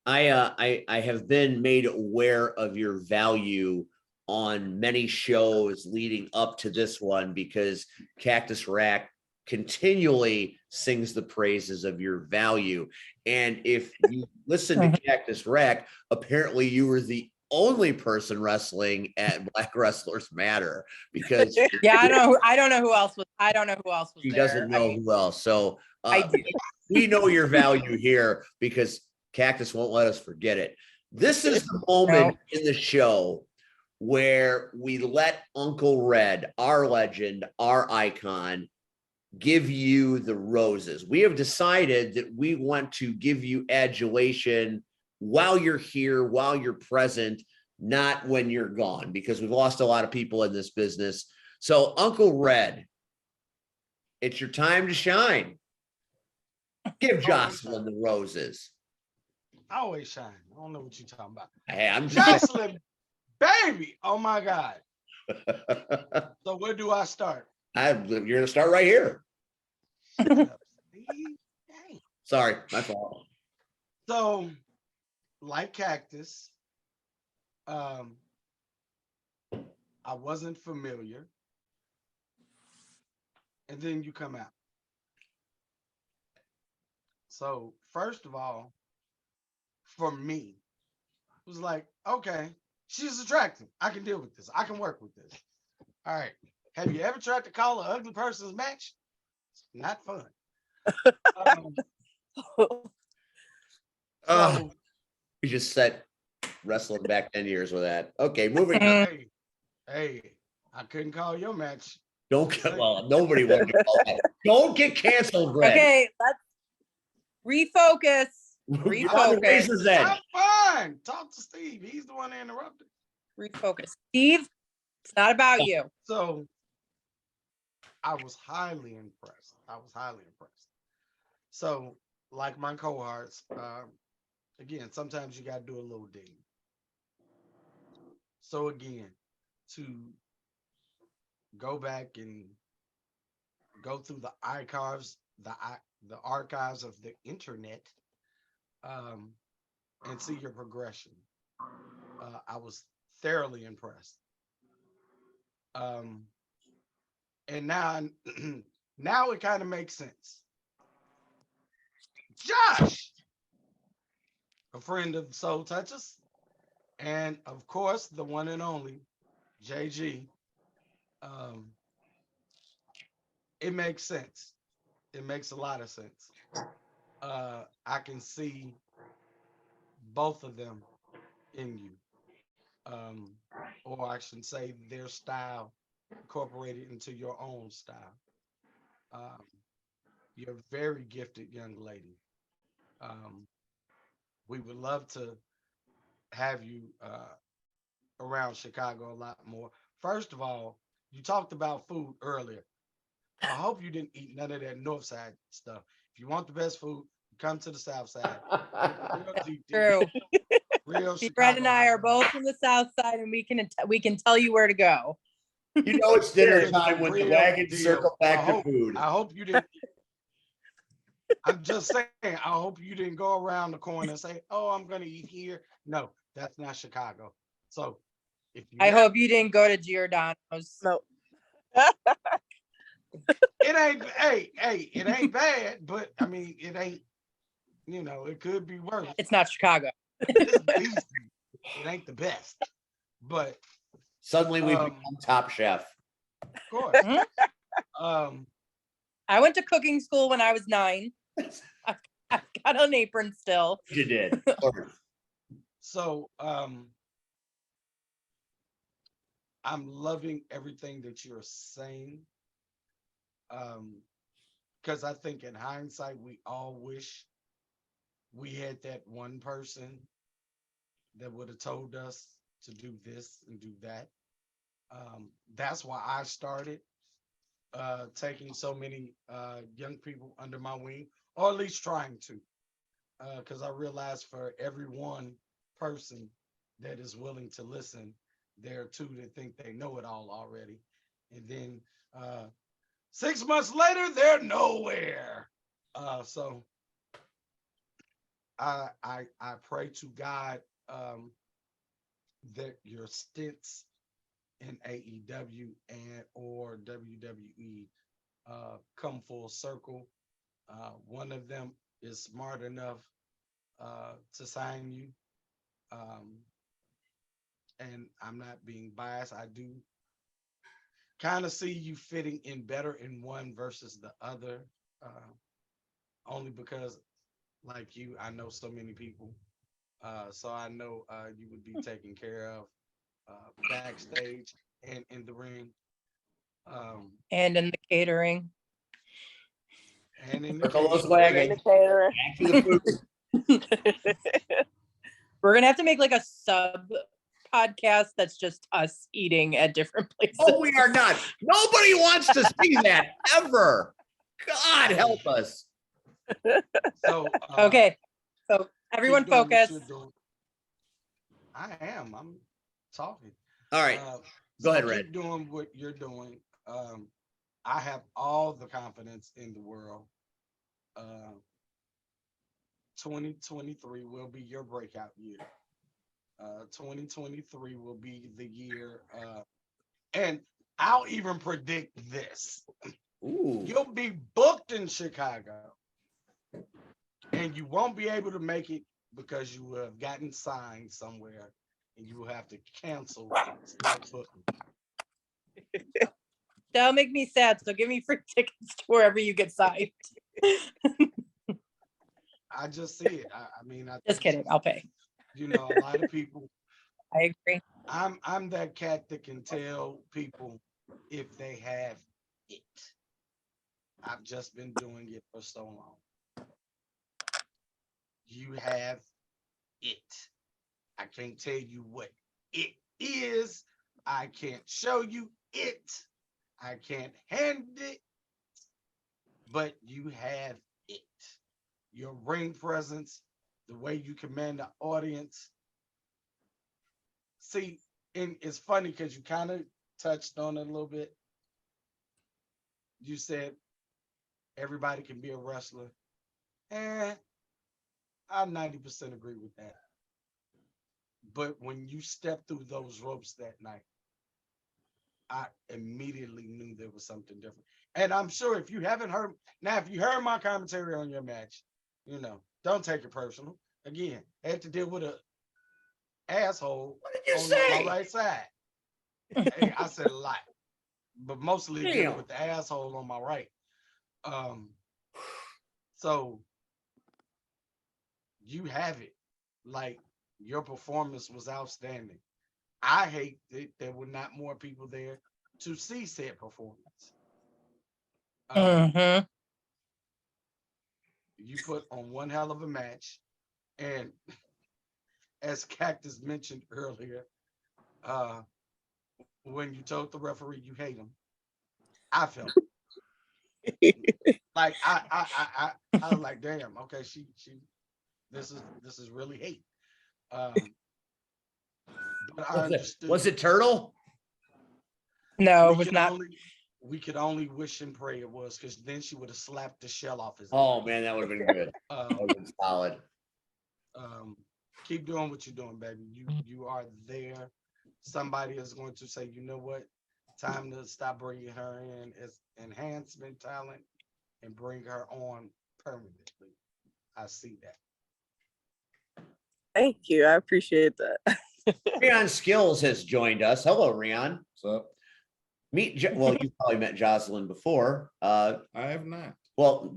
I have been made aware of your value on many shows leading up to this one, because Cactus Rack continually sings the praises of your value. And if you listen to Cactus Rack, apparently you were the only person wrestling at Black Wrestlers Matter, because Yeah, I don't know who else was. I don't know who else was she there. doesn't know who else. So I do. we know your value here, because Cactus won't let us forget it. This is the moment in the show where we let Uncle Red, our legend, our icon, give you the roses. We have decided that we want to give you adulation while you're here, while you're present, not when you're gone, because we've lost a lot of people in this business. So Uncle Red, it's your time to shine. Give Joseline the roses. I always shine. I don't know what you're talking about. Hey, I'm just Joseline, baby. Oh my God. So where do I start? you're gonna start right here. Sorry, my fault. So, like Cactus, I wasn't familiar. And then you come out. So, first of all, for me, it was like, okay, she's attractive. I can deal with this. I can work with this. All right. Have you ever tried to call an ugly person's match? It's not fun. So, You just set wrestling back 10 years with that. Okay, moving on. hey, I couldn't call your match. Don't get, well, nobody wanted to call that. Don't get canceled, Greg. Okay, let's refocus. Refocus. I'm fine. Talk to Steve. He's the one that interrupted. Refocus. Steve, it's not about you. So I was highly impressed. So, like my cohorts, again, sometimes you got to do a little digging. So again, to go back and go through the archives, the archives of the internet, and see your progression. I was thoroughly impressed. And now, now it kind of makes sense. Josh, a friend of Soul Touches, and of course the one and only JG. It makes sense. It makes a lot of sense. I can see both of them in you, or I should say their style incorporated into your own style. Um, you're a very gifted young lady. Um, we would love to have you around Chicago a lot more. First of all, you talked about food earlier. I hope you didn't eat none of that North Side stuff. If you want the best food, come to the South Side. Real deep dish, True. real See, Brad and Chicago I are hot both dog. from the south side, and we can tell you where to go. You know it's dinner It's time the when the real wagons deal. circle back to food. I hope you didn't. I'm just saying. I hope you didn't go around the corner and say, "Oh, I'm gonna eat here." No, that's not Chicago. So, if you I hope you didn't go to Giordano's. No. it ain't, hey, it ain't bad, but I mean, it ain't. You know, it could be worse. It's not Chicago. It's decent. It ain't the best, but Suddenly we've Um, become Top Chef. of course. Mhm. Um, I went to cooking school when I was 9. I've got an apron still. You did. so I'm loving everything that you're saying. Because I think in hindsight, we all wish we had that one person that would have told us to do this and do that. That's why I started taking so many young people under my wing, or at least trying to, because I realized for every one person that is willing to listen, there are 2 that think they know it all already. And then 6 months later, they're nowhere. So I pray to God that your stints in AEW and or WWE come full circle. One of them is smart enough to sign you. And I'm not being biased. I do kind of see you fitting in better in one versus the other. Only because, like you, I know so many people. So I know you would be taken care of backstage and in the ring. And in the catering. And in the Circle those catering. wagons. Back to the food. We're gonna have to make like a sub podcast that's just us eating at different places. Oh, we are not. Nobody wants to see that ever. God help us. So Okay, so everyone keep doing what focus. you're doing. I am. I'm talking. All right. Go ahead, Red. Keep doing what you're doing. I have all the confidence in the world. 2023 will be your breakout year. 2023 will be the year, and I'll even predict this. Ooh. You'll be booked in Chicago, and you won't be able to make it because you have gotten signed somewhere, and you will have to cancel that booking. That'll make me sad. So give me free tickets to wherever you get signed. I just see it. I mean, Just kidding. I'll pay. You know, a lot of people. I agree. I'm that cat that can tell people if they have it. I've just been doing it for so long. You have it. I can't tell you what it is. I can't show you it. I can't hand it. But you have it. Your ring presence, the way you command the audience. See, and it's funny because you kind of touched on it a little bit. You said everybody can be a wrestler. I 90% agree with that. But when you stepped through those ropes that night, I immediately knew there was something different. And I'm sure if you haven't heard, now if you heard my commentary on your match, you know, don't take it personal. Again, I had to deal with a asshole What did you on say? my right side. Hey, I said a lot, but mostly dealing Damn. with the asshole on my right. So you have it. Like, your performance was outstanding. I hate that there were not more people there to see said performance. Mhm. You put on one hell of a match, and as Cactus mentioned earlier, when you told the referee you hate him, I felt it. Like I was like, damn, okay, she this is really hate. But I understood. Was it Turtle? No, we it was could not. we could only wish and pray it was, because then she would have slapped the shell off his Oh head. man, that would have been good. That would have been solid. Keep doing what you're doing, baby. You are there. Somebody is going to say, you know what? Time to stop bringing her in as enhancement talent and bring her on permanently. I see that. Thank you. I appreciate that. Rion Skills has joined us. Hello, Rion. What's up? Well, you probably met Joseline before. I have not. Well,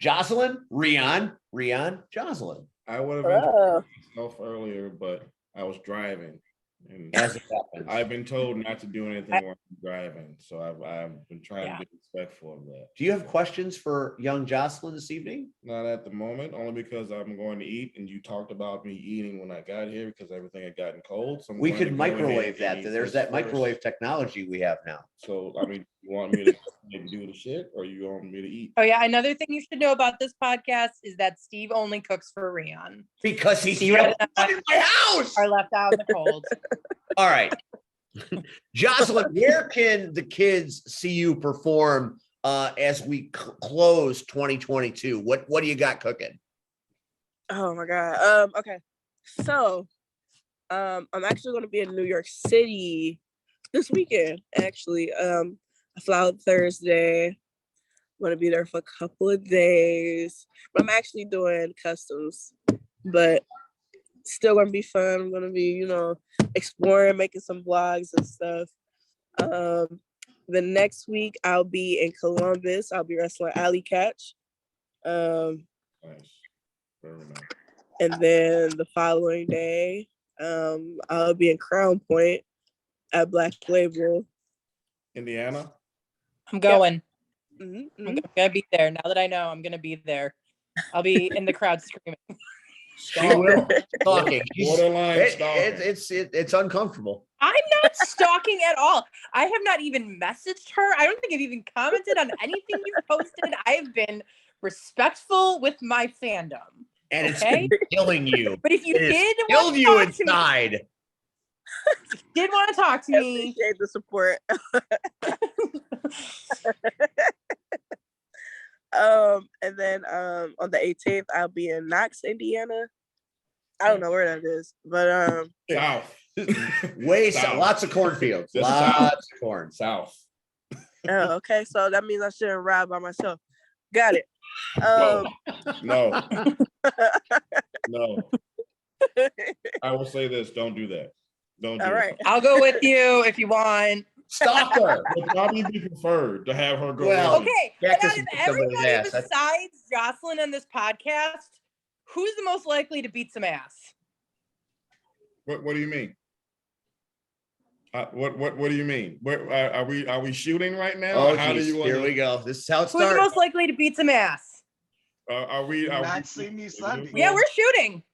Joseline, Rion, Joseline. I would have Oh. introduced myself earlier, but I was driving. And As it happens. I've been told not to do anything while I'm driving, so I've been trying to be respectful of that. Do you have questions for young Joseline this evening? Not at the moment, only because I'm going to eat, and you talked about me eating when I got here because everything had gotten cold. So I'm We going to could go ahead microwave and that. eat There's this that microwave first. technology we have now. So, I mean, you want me to maybe do the shit, or you want me to eat? Oh yeah, another thing you should know about this podcast is that Steve only cooks for Rion. Because he's See what in my house. Are left out in the cold. All right. Joseline, where can the kids see you perform as we close 2022? What do you got cooking? Oh my God. Okay. So I'm actually going to be in New York City this weekend, actually. I fly out Thursday. I'm going to be there for a couple of days. But I'm actually doing customs, but still going to be fun. I'm going to be, exploring, making some vlogs and stuff. The next week I'll be in Columbus. I'll be wrestling Alley Catch. Nice. Very nice. And then the following day, I'll be in Crown Point at Black Label. Indiana? I'm going. Mm-hmm. I'm gonna be there. Now that I know, I'm gonna be there. I'll be in the crowd screaming. She will. Talking. Borderline stalking. It's uncomfortable. I'm not stalking at all. I have not even messaged her. I don't think I've even commented on anything you've posted. I have been respectful with my fandom. And Okay? it's killing you. But if you It has did killed want to you talk to me, inside. did want to talk to I me, appreciate the support. And then on the 18th, I'll be in Knox, Indiana. I don't know where that is, but South. South. Lots of cornfields. The Lots South. of corn. South. oh, okay. So that means I shouldn't ride by myself. Got it. No. No. I will say this: don't do that. Don't do All right. I'll go with you if you want. Stalker. It would probably be preferred to have her go. Well, with you. Okay, Cactus but out of and put somebody's everybody ass. That's- besides Joseline on this podcast, who's the most likely to beat some ass? What do you mean? What do you mean? Are we shooting right now? Oh, How do geez. you want Here we go. This is how it Who's the starts. most likely to beat some ass? Are we? Do not see me Sunday. Yeah, we're shooting.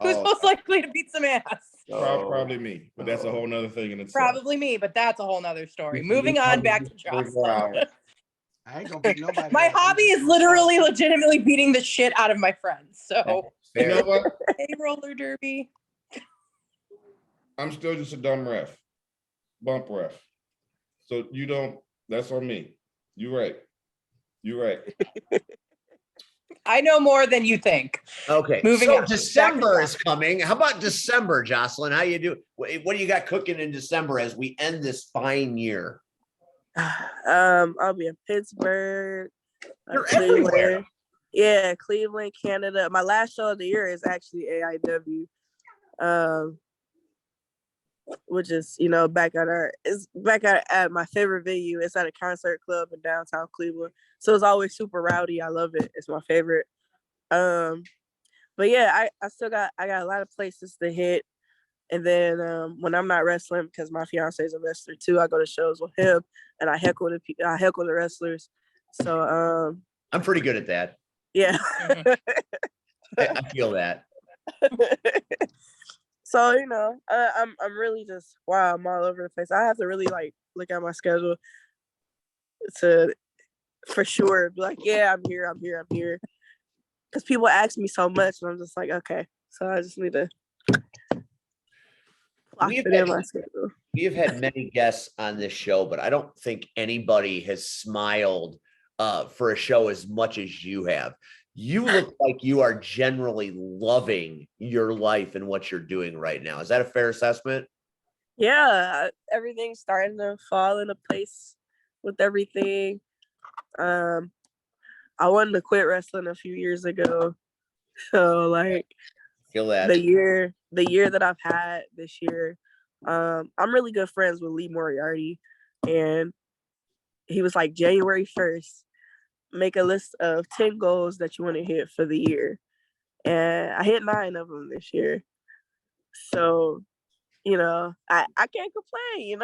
Who's Oh. most likely to beat some ass? Probably me, but that's a whole nother thing in itself. Probably me, but that's a whole nother story. Moving on back to Joseline. I ain't gonna beat nobody. My else. I'm hobby just is gonna literally talk. legitimately beating the shit out of my friends. So, You know what? hey, roller derby. I'm still just a dumb ref. bump ref. So you don't, that's on me. You're right. You're right. I know more than you think. Okay, Moving so on. December is coming. How about December, Joseline? How you do? What do you got cooking in December as we end this fine year? I'll be in Pittsburgh, You're Cleveland. everywhere. Yeah, Cleveland, Canada. My last show of the year is actually AIW. Which is, back at my favorite venue. It's at a concert club in downtown Cleveland. So it's always super rowdy. I love it. It's my favorite. But yeah, I got a lot of places to hit. And then when I'm not wrestling, because my fiance is a wrestler too, I go to shows with him and I heckle the wrestlers. So I'm pretty good at that. yeah. I feel that. So I'm really just I'm all over the place. I have to really look at my schedule to for sure be like, yeah, I'm here, because people ask me so much, and I'm just like, okay, so I just need to lock it in my schedule. We have had many guests on this show, but I don't think anybody has smiled for a show as much as you have. You look like you are generally loving your life and what you're doing right now. Is that a fair assessment? Yeah, everything's starting to fall into place with everything. I wanted to quit wrestling a few years ago. So Feel that. the year that I've had this year, I'm really good friends with Lee Moriarty, and he was like, January 1st, make a list of 10 goals that you want to hit for the year. And I hit 9 of them this year. So, I can't complain,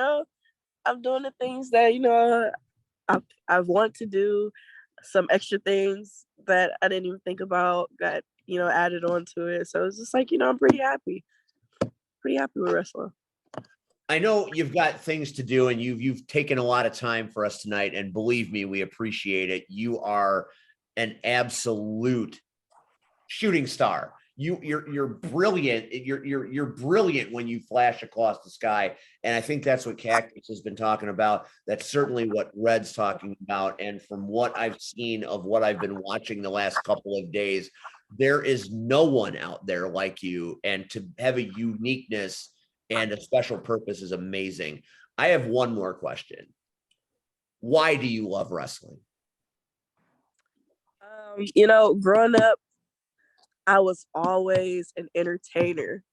I'm doing the things that, I want to do, some extra things that I didn't even think about got, added onto it. So it's just like, I'm pretty happy with wrestling. I know you've got things to do and you've taken a lot of time for us tonight, and believe me, we appreciate it. You are an absolute shooting star. You're brilliant. You're brilliant when you flash across the sky. And I think that's what Cactus has been talking about. That's certainly what Red's talking about. And from what I've seen of what I've been watching the last couple of days, there is no one out there like you. And to have a uniqueness and a special purpose is amazing. I have one more question. Why do you love wrestling? Growing up, I was always an entertainer.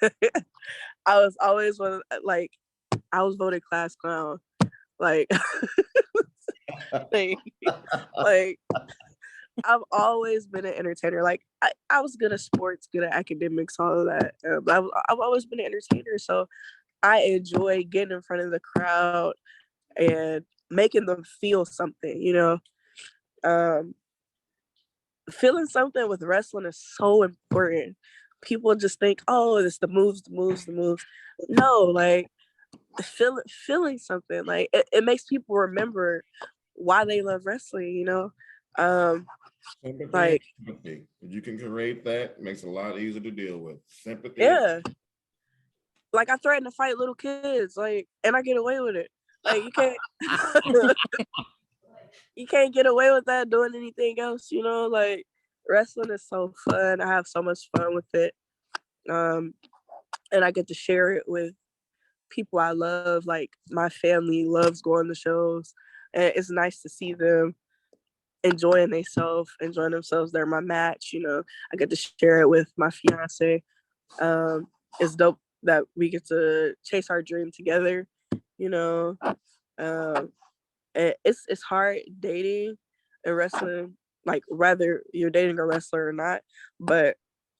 I was always I was voted class clown. Like I've always been an entertainer. I was good at sports, good at academics, all of that. I've always been an entertainer, so I enjoy getting in front of the crowd and making them feel something. Feeling something with wrestling is so important. People just think, oh, it's the moves. No, feeling something. It makes people remember why they love wrestling. Sympathy. If you can create that, it makes it a lot easier to deal with. Sympathy. Yeah. I threaten to fight little kids, and I get away with it. You can't you can't get away with that doing anything else, wrestling is so fun. I have so much fun with it. And I get to share it with people I love. My family loves going to shows, and it's nice to see them enjoying themselves. They're my match. I get to share it with my fiance. It's dope that we get to chase our dream together. It's hard dating and wrestling, whether you're dating a wrestler or not, but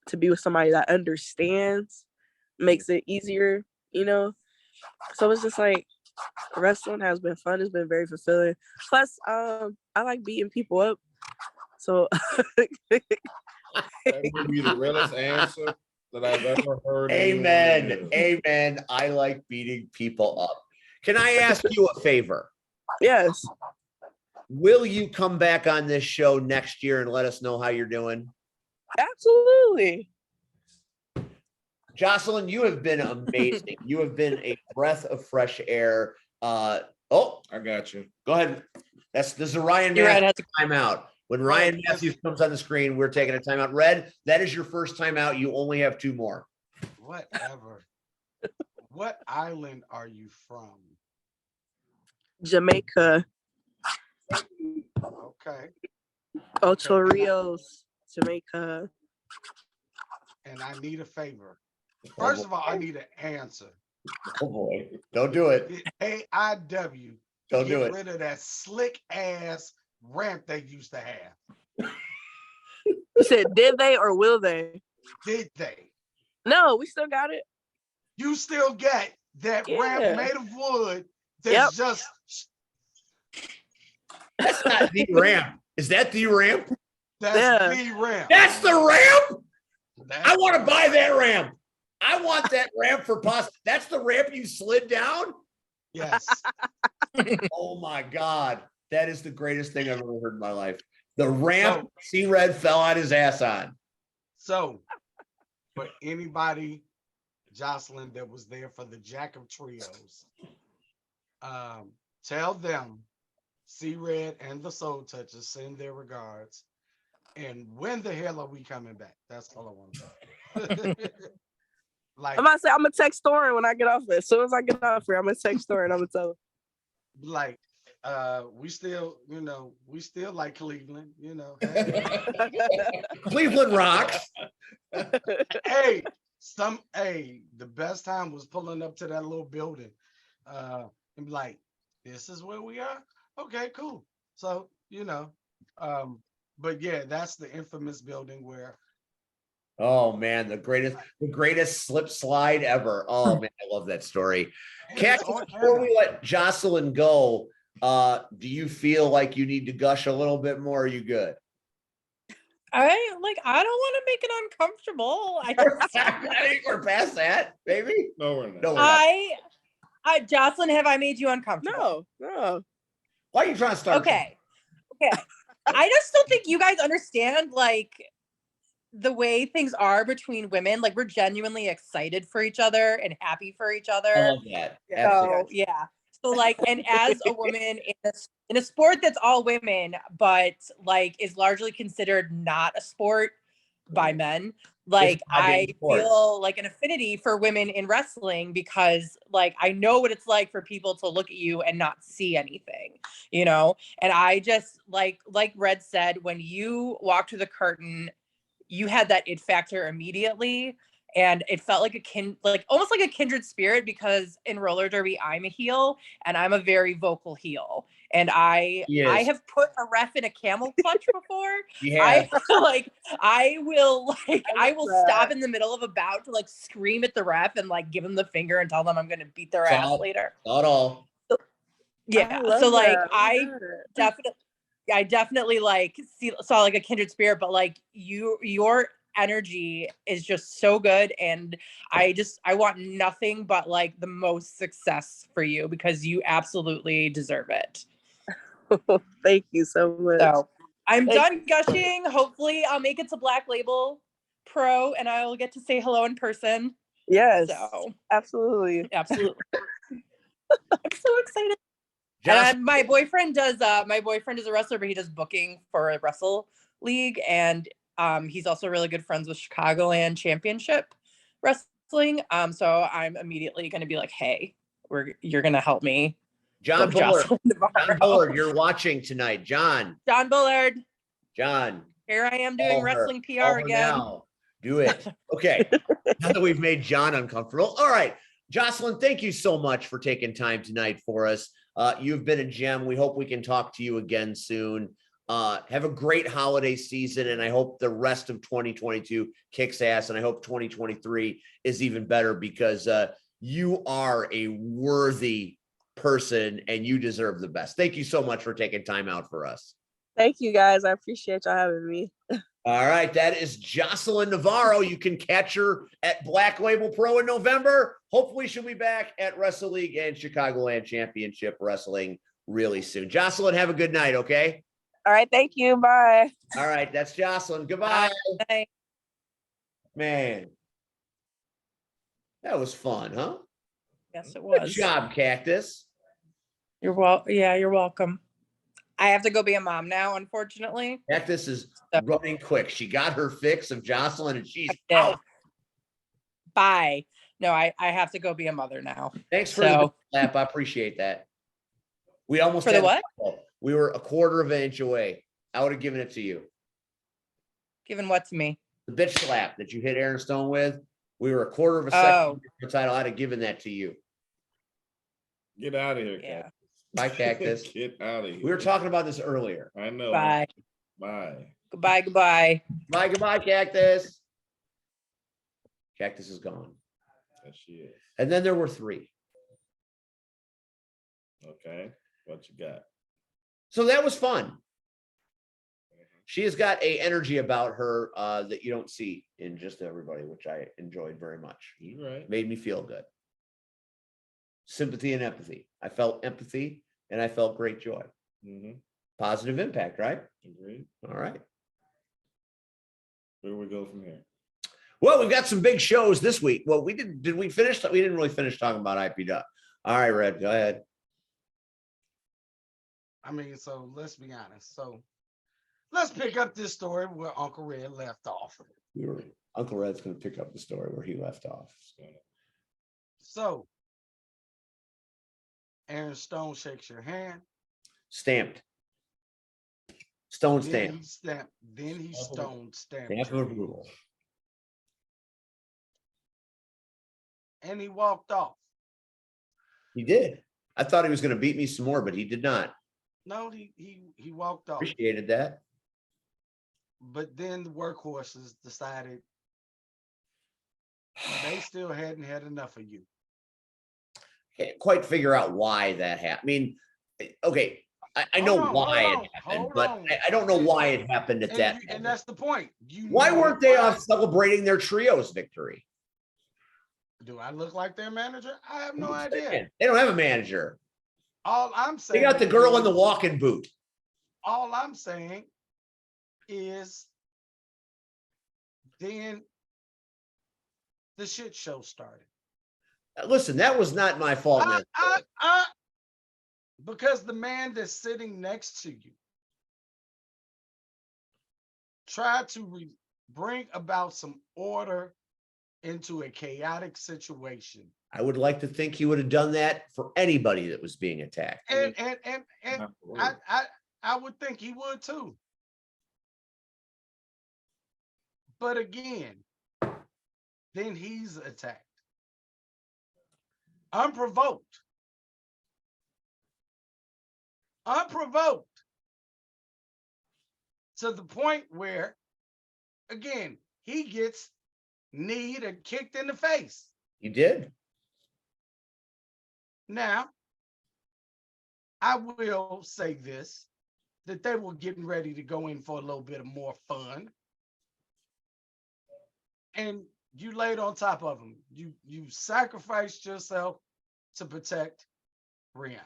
to be with somebody that understands makes it easier, So it's just wrestling has been fun. It's been very fulfilling. Plus, I like beating people up. So that would be the realest answer that I've ever heard. Amen. Amen. I like beating people up. Can I ask you a favor? Yes. Will you come back on this show next year and let us know how you're doing? Absolutely. Joseline, you have been amazing. You have been a breath of fresh air. I got you. Go ahead. This is a Ryan You're right, Matthews timeout. When Ryan Matthews comes on the screen, we're taking a timeout. Red, that is your first timeout. You only have 2 more. Whatever. What island are you from? Jamaica, Okay. Ocho Rios, Jamaica. And I need a favor. First of all, I need an answer. Oh boy. Don't do it. The AIW. Don't Get do it. rid of that slick ass ramp they used to have. You said, did they or will they? Did they? No, we still got it. You still got that ramp Yeah. made of wood that's just That's not the ramp. Is that the ramp? that's Yeah. the ramp. That's the ramp. That's I want to buy that ramp. I want that ramp for pasta. That's the ramp you slid down. yes. Oh my God. That is the greatest thing I've ever heard in my life. The ramp C-Red fell on his ass on. So for anybody, Joseline, that was there for the Jack of Trios, tell them C-Red and the Soul Touchers send their regards. And when the hell are we coming back? That's all I want to know. Like, I'm about to say, I'm gonna text Thorin when I get off it. As soon as I get off here, I'm gonna text Thorin. I'm gonna tell him. like, we still like Cleveland, Cleveland rocks. Hey, the best time was pulling up to that little building, and be like, this is where we are. Okay, cool. So, but yeah, that's the infamous building where Oh man, the greatest slip slide ever. Oh man, I love that story. and it's Cactus, on before camera. we let Joseline go, do you feel like you need to gush a little bit more? Are you good? I don't want to make it uncomfortable. I think we're past that, maybe. No, we're not. No, we're not. Jocelyn, have I made you uncomfortable? No. Why are you trying to start? Okay. I just don't think you guys understand like the way things are between women. Like we're genuinely excited for each other and happy for each I other. love that. Absolutely. So yeah. So like, and as a woman in a sport that's all women, but like is largely considered not a sport by men, like I feel like an affinity for women in wrestling because like I know what it's like for people to look at you and not see anything, and I just like Red said, when you walked through the curtain, you had that it factor immediately. And it felt like almost like a kindred spirit because in roller derby, I'm a heel and I'm a very vocal heel. And I have put a ref in a camel clutch before. Yeah. I will stop in the middle of a bout to like scream at the ref and like give them the finger and tell them I'm going to beat their ass later. Not all. Yeah. So like I definitely like saw like a kindred spirit, but like your energy is just so good, and I want nothing but like the most success for you because you absolutely deserve it. Thank you so much. So I'm done gushing. Hopefully I'll make it to Black Label Pro and I will get to say hello in person. Yes. So absolutely. I'm so excited. And my boyfriend is a wrestler, but he does booking for a Wrestle League, and he's also really good friends with Chicagoland Championship Wrestling. So I'm immediately going to be like, hey, you're going to help me. John Bullard, you're watching tonight. John Bullard. Here I am doing wrestling PR again. Now. Do it. Okay. Now that we've made John uncomfortable. All right. Joseline, thank you so much for taking time tonight for us. You've been a gem. We hope we can talk to you again soon. Have a great holiday season, and I hope the rest of 2022 kicks ass, and I hope 2023 is even better because you are a worthy person and you deserve the best. Thank you so much for taking time out for us. Thank you guys. I appreciate y'all having me. All right, that is Joseline Navarro. You can catch her at Black Label Pro in November. Hopefully she'll be back at Wrestle League and Chicagoland Championship Wrestling really soon. Joseline, have a good night, okay? All right, thank you. Bye. All right, that's Joseline. Goodbye. Bye. Man. That was fun, huh? Yes, it Good was. job, Cactus. Yeah, you're welcome. I have to go be a mom now, unfortunately. Cactus is So- running quick. She got her fix of Joseline and she's I did. out. Bye. No, I have to go be a mother now. Thanks for the So clap. I appreciate that. We almost for the had what? we were a quarter of an inch away. I would have given it to you. Given what to me? The bitch slap that you hit Aaron Stone with. We were a quarter of a Oh. second from the title. I'd have given that to you. Get out of here, Yeah. Cactus. Bye, Cactus. Get out of here. We were talking about this earlier. I know. Bye. Bye. Goodbye. Goodbye. Bye, goodbye, Cactus. Cactus is gone. There she is. And then there were three. Okay. What you got? So that was fun. She has got a energy about her that you don't see in just everybody, which I enjoyed very much. You right. Made me feel good. Sympathy and empathy. I felt empathy and I felt great joy. Mm-hmm. Positive impact, right? Agreed. All right. Where we go from here? Well, we've got some big shows this week. Well, did we finish? We didn't really finish talking about IP Duck. All right, Red, go ahead. I mean, so let's be honest. So let's pick up this story where Uncle Red left off. Uncle Red's going to pick up the story where he left off. So Aaron Stone shakes your hand. Stamped. Stone Then stamp. he stamped. Then he stone stamped. Stamp of your approval. hand. And he walked off. He did. I thought he was going to beat me some more, but he did not. No, he walked off. Appreciated that. But then the workhorses decided they still hadn't had enough of you. Can't quite figure out why that happened. I mean, okay, I know Hold on, why hold it on, happened, hold but on. I don't know why it happened at that And moment. that's the point. Why know weren't they why. off celebrating their trios victory? Do I look like their manager? I have no I'm idea. saying, they don't have a manager. All I'm They saying. got the girl in the is- walking boot. All I'm saying is then the shit show started. Listen, that was not my fault. Because the man that's sitting next to you tried to bring about some order into a chaotic situation. I would like to think he would have done that for anybody that was being attacked. And I would think he would too. But again, then he's attacked. Unprovoked. To the point where, again, he gets kneed and kicked in the face. He did. Now, I will say this, that they were getting ready to go in for a little bit of more fun. And you laid on top of them. You sacrificed yourself to protect Rion.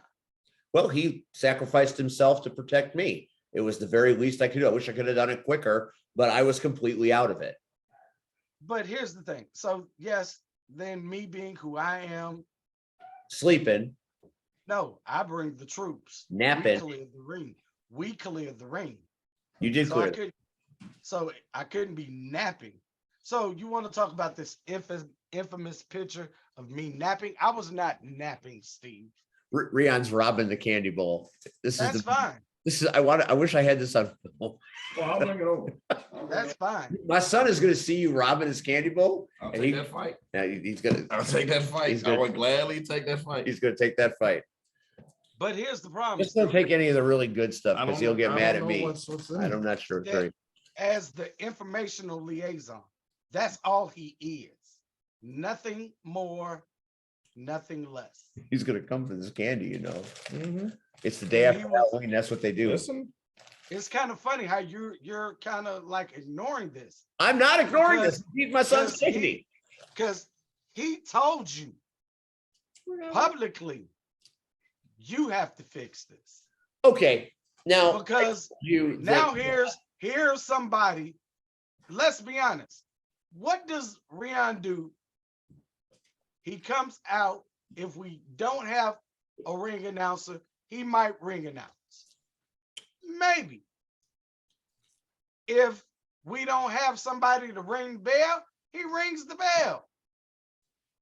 Well, he sacrificed himself to protect me. It was the very least I could do. I wish I could have done it quicker, but I was completely out of it. But here's the thing. So yes, then me being who I am, Sleeping, no, I bring the troops. Napping. We cleared the ring. you did So clear. I couldn't be napping. So you want to talk about this infamous picture of me napping? I was not napping, Steve. Rion's robbing the candy bowl. That's fine. I wish I had this on film. Well, I'll bring it over. That's fine. My son is going to see you robbing his candy bowl. I'll and take that fight. Yeah, he's going I'll take that fight. He's I good. would gladly take that fight. to take that fight. But here's the problem. Just don't take any of the really good stuff I because don't he'll get know- mad I at don't know me. what's in it. I'm not sure. That- As the informational liaison, that's all he is. Nothing more, nothing less. He's going to come for this candy, you know. Mhm. It's the day And he after was- Halloween. That's what they do. Listen, It's kind of funny how you're kind of like ignoring this I'm not ignoring Because- this. Eat my son's because candy. because he told you publicly you have to fix this. Okay. Now, Because you now here's somebody. Let's be honest. What does Rion do He comes out. If we don't have a ring announcer, he might ring announce. Maybe. If we don't have somebody to ring the bell, he rings the bell.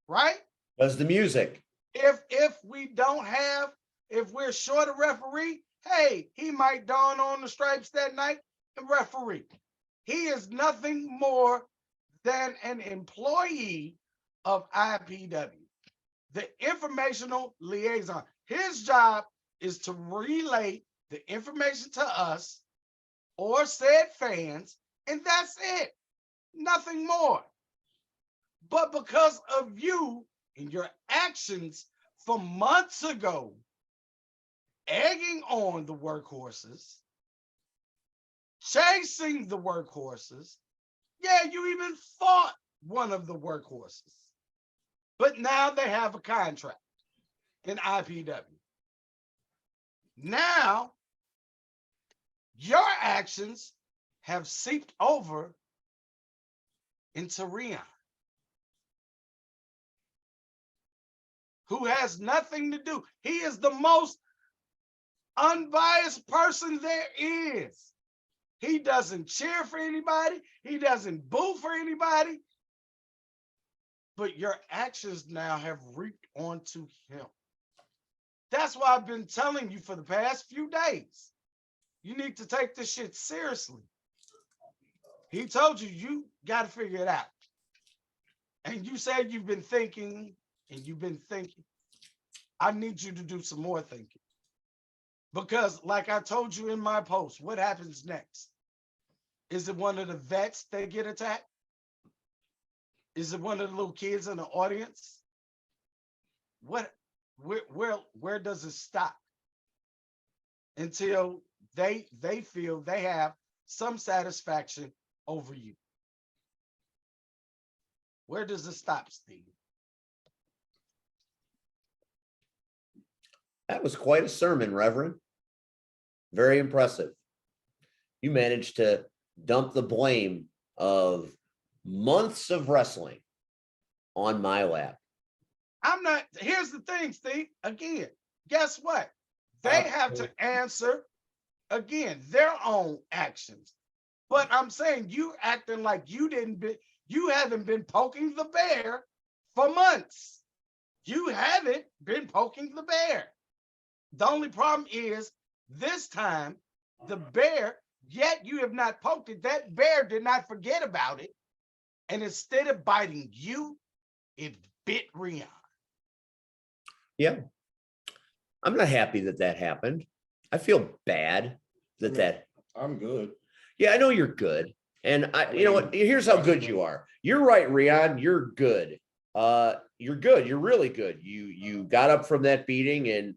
Right? Does the music. If we don't have, if we're short a referee, hey, he might don on the stripes that night and referee. He is nothing more than an employee of IPW, the informational liaison. His job is to relay the information to us or said fans, and that's it. Nothing more. But because of you and your actions from months ago, egging on the workhorses, chasing the workhorses, yeah, you even fought one of the workhorses. But now they have a contract in IPW. Now, your actions have seeped over into Rion, who has nothing to do. He is the most unbiased person there is. He doesn't cheer for anybody. He doesn't boo for anybody. But your actions now have reaped onto him. That's why I've been telling you for the past few days, you need to take this shit seriously. He told you, you got to figure it out. And you said you've been thinking and you've been thinking. I need you to do some more thinking. Because like I told you in my post, what happens next? Is it one of the vets that get attacked? Is it one of the little kids in the audience? Where does it stop? Until they feel they have some satisfaction over you. Where does it stop, Steve? That was quite a sermon, Reverend. Very impressive. You managed to dump the blame of months of wrestling on my lap. I'm not, here's the thing, Steve. Again, guess what? They have to answer, again, their own actions. But I'm saying you acting like you haven't been poking the bear for months. You haven't been poking the bear. The only problem is this time the bear, yet you have not poked it. That bear did not forget about it. And instead of biting you, it bit Rion. Yeah. I'm not happy that that happened. I feel bad that I'm good. Yeah, I know you're good. And you know what? Here's how good you are. You're right, Rion. You're good. You're good. You're really good. You got up from that beating and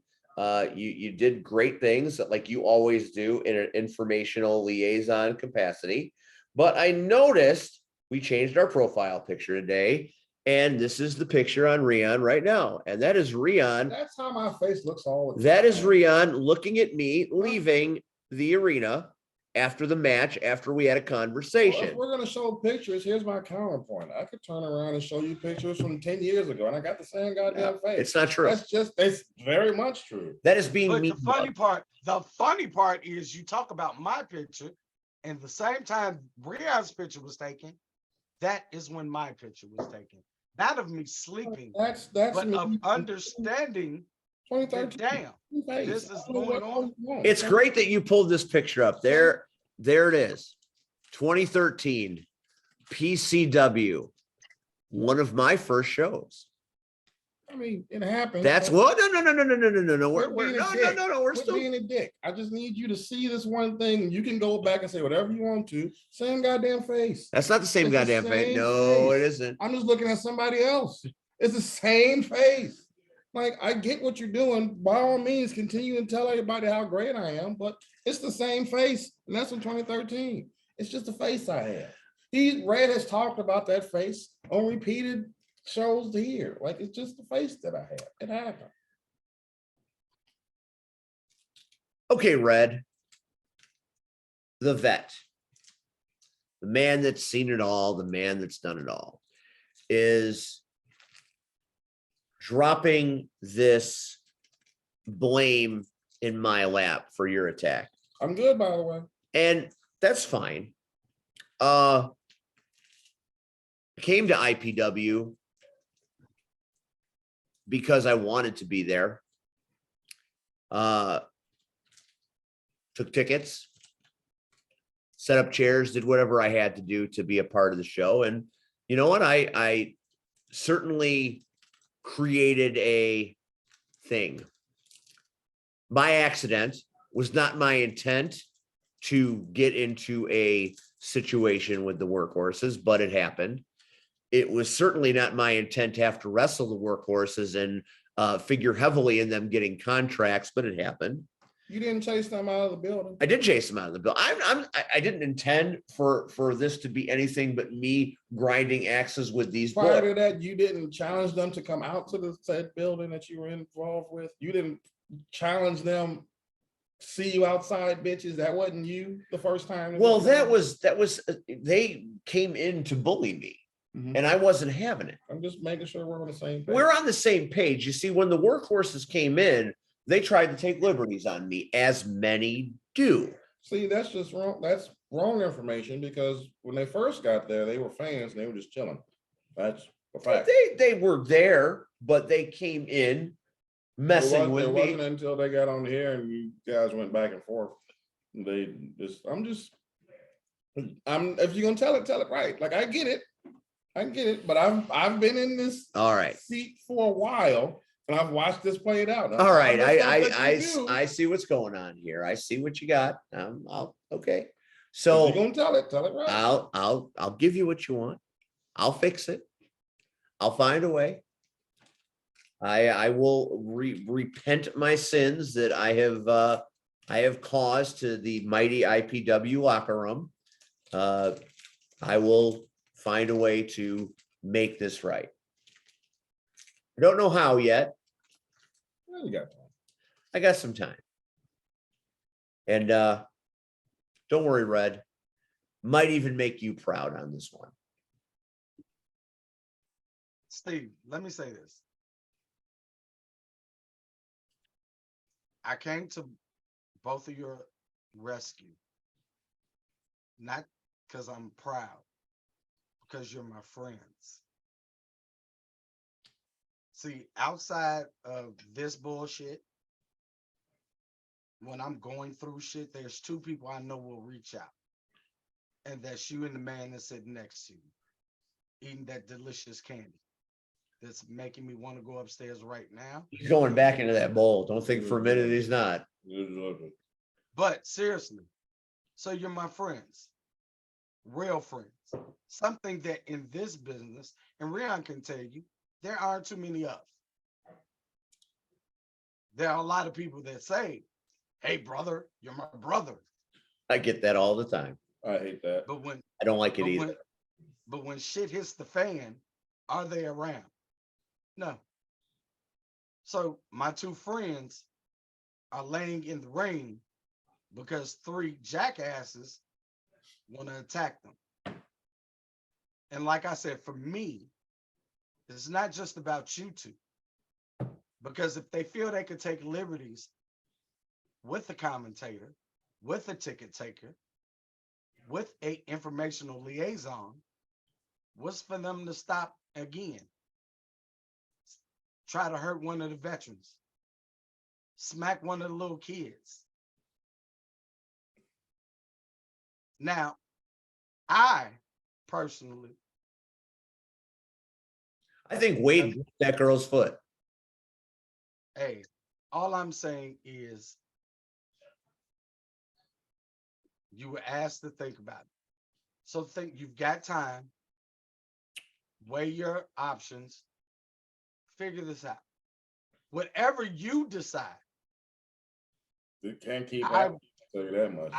you did great things like you always do in an informational liaison capacity. But I noticed we changed our profile picture today, and this is the picture on Rion right now. And that is Rion. That's how my face looks all the time. That is Rion looking at me leaving the arena after the match, after we had a conversation. Well, if we're going to show pictures, here's my counterpoint. I could turn around and show you pictures from 10 years ago, and I got the same goddamn face. It's not true. It's very much true. That is being But mean. the funny part is you talk about my picture, and the same time Rion's picture was taken, that is when my picture was taken. Not of me sleeping, That's but me. of understanding that, damn, this is going on. It's great that you pulled this picture up. There it is. 2013 PCW, one of my first shows. I mean, it happens. That's what? No. We're Quit still being a dick. I just need you to see this one thing. You can go back and say whatever you want to. Same goddamn face. That's not the same It's the goddamn face. same No, face. it isn't. I'm just looking at somebody else. It's the same face. Like, I get what you're doing. By all means, continue and tell everybody how great I am, but it's the same face. And that's from 2013. It's just the face I have. Red has talked about that face on repeated shows here. Like, it's just the face that I have. It happened. Okay, Red. The vet. The man that's seen it all, the man that's done it all, is dropping this blame in my lap for your attack. I'm good, by the way. And that's fine. I came to IPW because I wanted to be there. Took tickets, set up chairs, did whatever I had to do to be a part of the show. And you know what? I certainly created a thing by accident. Was not my intent to get into a situation with the workhorses, but it happened. It was certainly not my intent to have to wrestle the workhorses and figure heavily in them getting contracts, but it happened. You didn't chase them out of the building. I did chase them out of the building. I didn't intend for this to be anything but me grinding axes with these Prior boys. to that, you didn't challenge them to come out to the said building that you were involved with. You didn't challenge them, see you outside, bitches. That wasn't you the first time. Well, that was they came in to bully me, and I wasn't having it. I'm just making sure we're on the same page. We're on the same page. You see, when the workhorses came in, they tried to take liberties on me, as many do. See, that's just wrong. That's wrong information, because when they first got there, they were fans and they were just chilling. That's a fact. They were there, but they came in messing with It me. wasn't until they got on here and you guys went back and forth. If you're gonna tell it right. Like, I get it, but I've been in this All right. seat for a while and I've watched this play it out. All right, I see what's going on here. I see what you got. Okay. So you're gonna tell it right. I'll give you what you want. I'll fix it. I'll find a way. I will repent my sins that I have caused to the mighty IPW locker room. I will find a way to make this right. I don't know how yet. Well, you got time. I got some time. And don't worry, Red. Might even make you proud on this one. Steve, let me say this. I came to both of your rescue, not because I'm proud, because you're my friends. See, outside of this bullshit, when I'm going through shit, there's two people I know will reach out. And that's you and the man that's sitting next to you, eating that delicious candy that's making me want to go upstairs right now. He's going back into that bowl. Don't think for a minute he's not. But seriously, so you're my friends, real friends. Something that in this business, and Rion can tell you, there aren't too many of. There are a lot of people that say, hey, brother, you're my brother. I get that all the time. I hate that. But when I don't like it either. But when shit hits the fan, are they around? No. So my two friends are laying in the rain because three jackasses want to attack them. And like I said, for me, it's not just about you two. Because if they feel they could take liberties with the commentator, with the ticket taker, with a informational liaison, what's for them to stop again? Try to hurt one of the veterans, smack one of the little kids. Now, I personally, I think Wade broke that girl's foot. hey, all I'm saying is you were asked to think about it. So think, you've got time, weigh your options, figure this out. Whatever you decide, It can't keep I- happening, I'll tell you that much.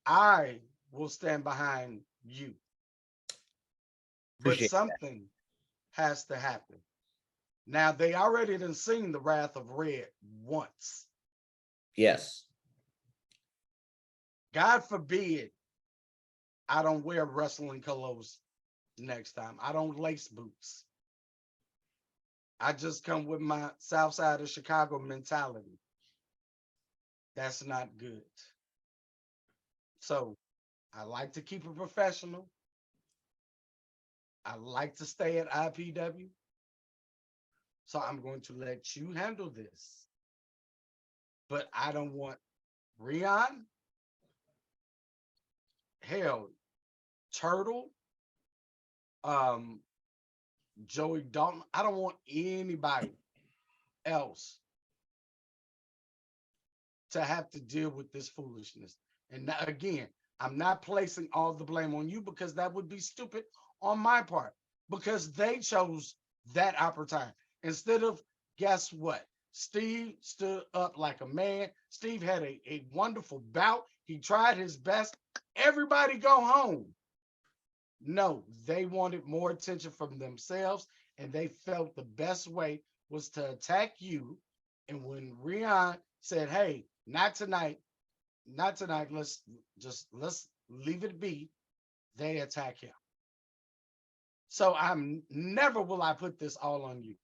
I will stand behind you. But Appreciate something has to happen. Now, they already done seen the Wrath of Red once. Yes. God forbid I don't wear wrestling clothes next time. I don't lace boots. I just come with my South Side of Chicago mentality. That's not good. So I like to keep it professional. I like to stay at IPW. So I'm going to let you handle this. But I don't want Rion, hell, Turtle, Joey Dalton. I don't want anybody else to have to deal with this foolishness. And now, again, I'm not placing all the blame on you because that would be stupid on my part because they chose that opportunity. Instead of, guess what? Steve stood up like a man. Steve had a wonderful bout. He tried his best. Everybody go home. No, they wanted more attention from themselves, and they felt the best way was to attack you. And when Rion said, hey, not tonight, let's leave it be, they attack him. So I'm never will I put this all on you.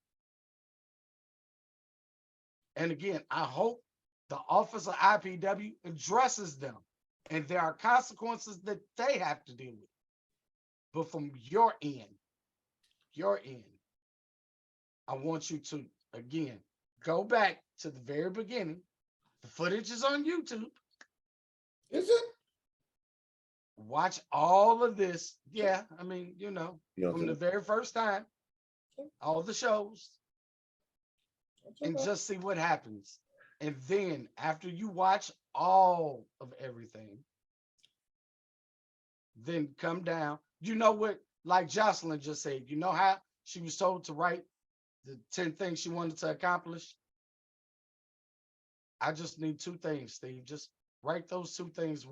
And again, I hope the office of IPW addresses them and there are consequences that they have to deal with. But from your end, I want you to, again, go back to the very beginning. The footage is on YouTube. Is it? Watch all of this. Yeah, I mean, from the think- very first time, all the shows, and just see what happens. And then after you watch all of everything, then come down. You know what, like Joseline just said, you know how she was told to write the 10 things she wanted to accomplish? I just need 2 things, Steve. Just write those 2 things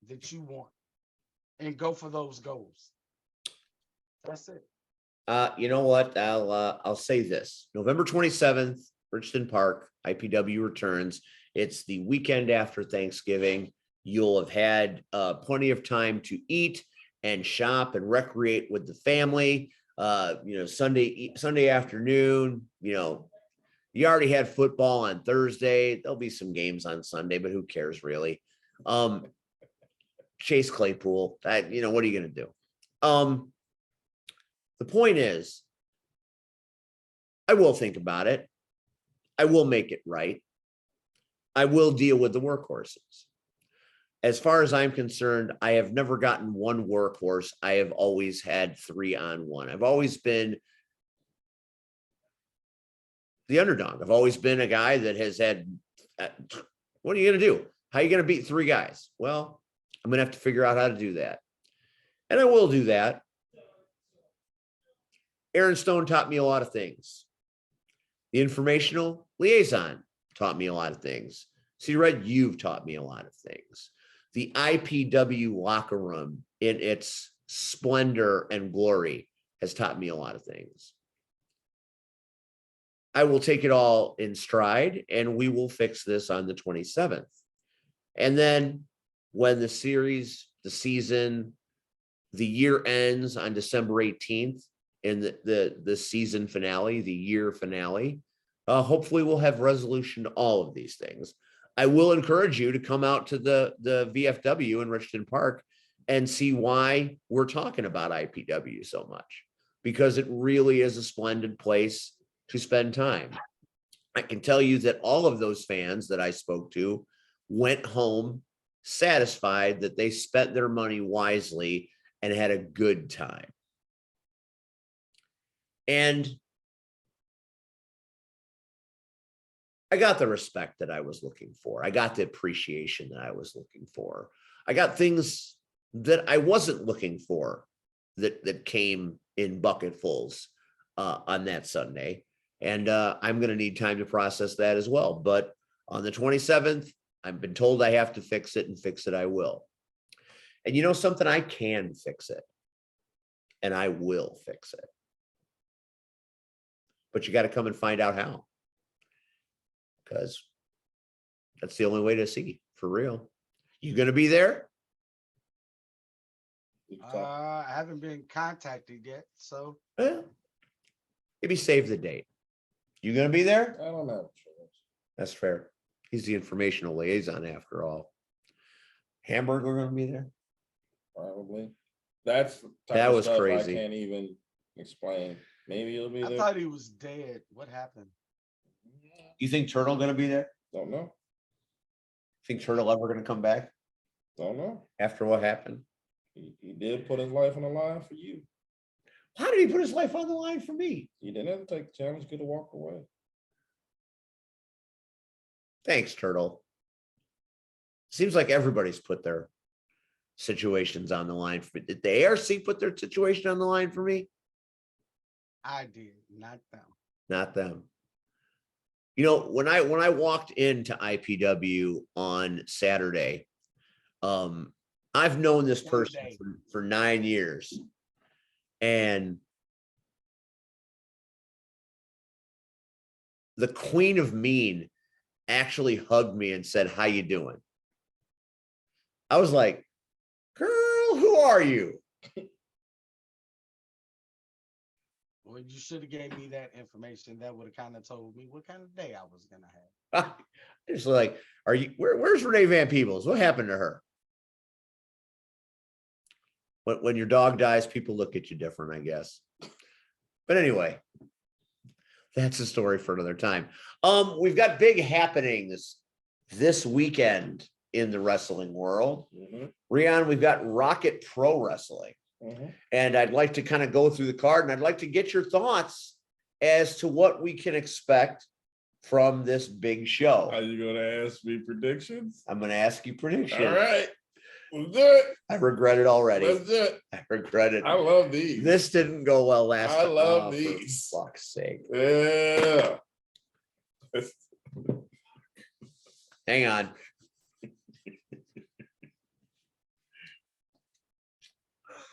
that you want and go for those goals. That's it. You know what? I'll say this. November 27th, Richmond Park, IPW returns. It's the weekend after Thanksgiving. You'll have had plenty of time to eat and shop and recreate with the family. Sunday afternoon, you already had football on Thursday. There'll be some games on Sunday, but who cares really? Chase Claypool, what are you going to do? The point is, I will think about it. I will make it right. I will deal with the workhorses. As far as I'm concerned, I have never gotten one workhorse. I have always had 3-on-1. I've always been the underdog. I've always been a guy that has had, what are you going to do? How are you going to beat 3 guys? Well, I'm going to have to figure out how to do that. And I will do that. Aaron Stone taught me a lot of things. The informational liaison taught me a lot of things. See, Red, you've taught me a lot of things. The IPW locker room in its splendor and glory has taught me a lot of things. I will take it all in stride and we will fix this on the 27th. And then when the season, the year ends on December 18th in the season finale, the year finale, hopefully we'll have resolution to all of these things. I will encourage you to come out to the VFW in Richmond Park and see why we're talking about IPW so much, because it really is a splendid place to spend time. I can tell you that all of those fans that I spoke to went home satisfied that they spent their money wisely and had a good time. And I got the respect that I was looking for. I got the appreciation that I was looking for. I got things that I wasn't looking for that came in bucketfuls on that Sunday. And I'm going to need time to process that as well. But on the 27th, I've been told I have to fix it, and fix it I will. And you know something? I can fix it. And I will fix it. But you got to come and find out how. Because that's the only way to see, for real. You going to be there? I haven't been contacted yet, so Well, maybe save the date. You gonna be there? I don't know. That's fair. He's the informational liaison after all. Hamburger gonna be there? Probably. That's the type That of was stuff crazy. I can't even explain. Maybe he'll be I there. thought he was dead. What happened? You think Turtle gonna be there? Don't know. Think Turtle ever gonna come back Don't know. after what happened? He did put his life on the line for you. How did he put his life on the line for me? He didn't have to take the challenge. Could have walked away. Thanks, Turtle. Seems like everybody's put their situations on the line for me. Did the ARC put their situation on the line for me? I did, not them. Not them. You know, when I walked into IPW on Saturday, I've known this Same person day. for 9 years. And the Queen of Mean actually hugged me and said, "How you doing?" I was like, "Girl, who are you?" Well, you should have gave me that information. That would have kind of told me what kind of day I was gonna have. It's like, are you where's Renee Van Peebles? What happened to her? When your dog dies, people look at you different, I guess. But anyway, that's a story for another time. We've got big happenings this weekend in the wrestling world. Rion, we've got Rocket Pro Wrestling. And I'd like to kind of go through the card, and I'd like to get your thoughts as to what we can expect from this big show. Are you gonna ask me predictions? I'm going to ask you predictions. All right. Let's do it. I regret it already. Let's do it. I regret it. I love these. This didn't go well last I time. love Oh, these. For fuck's sake. Yeah. Hang on.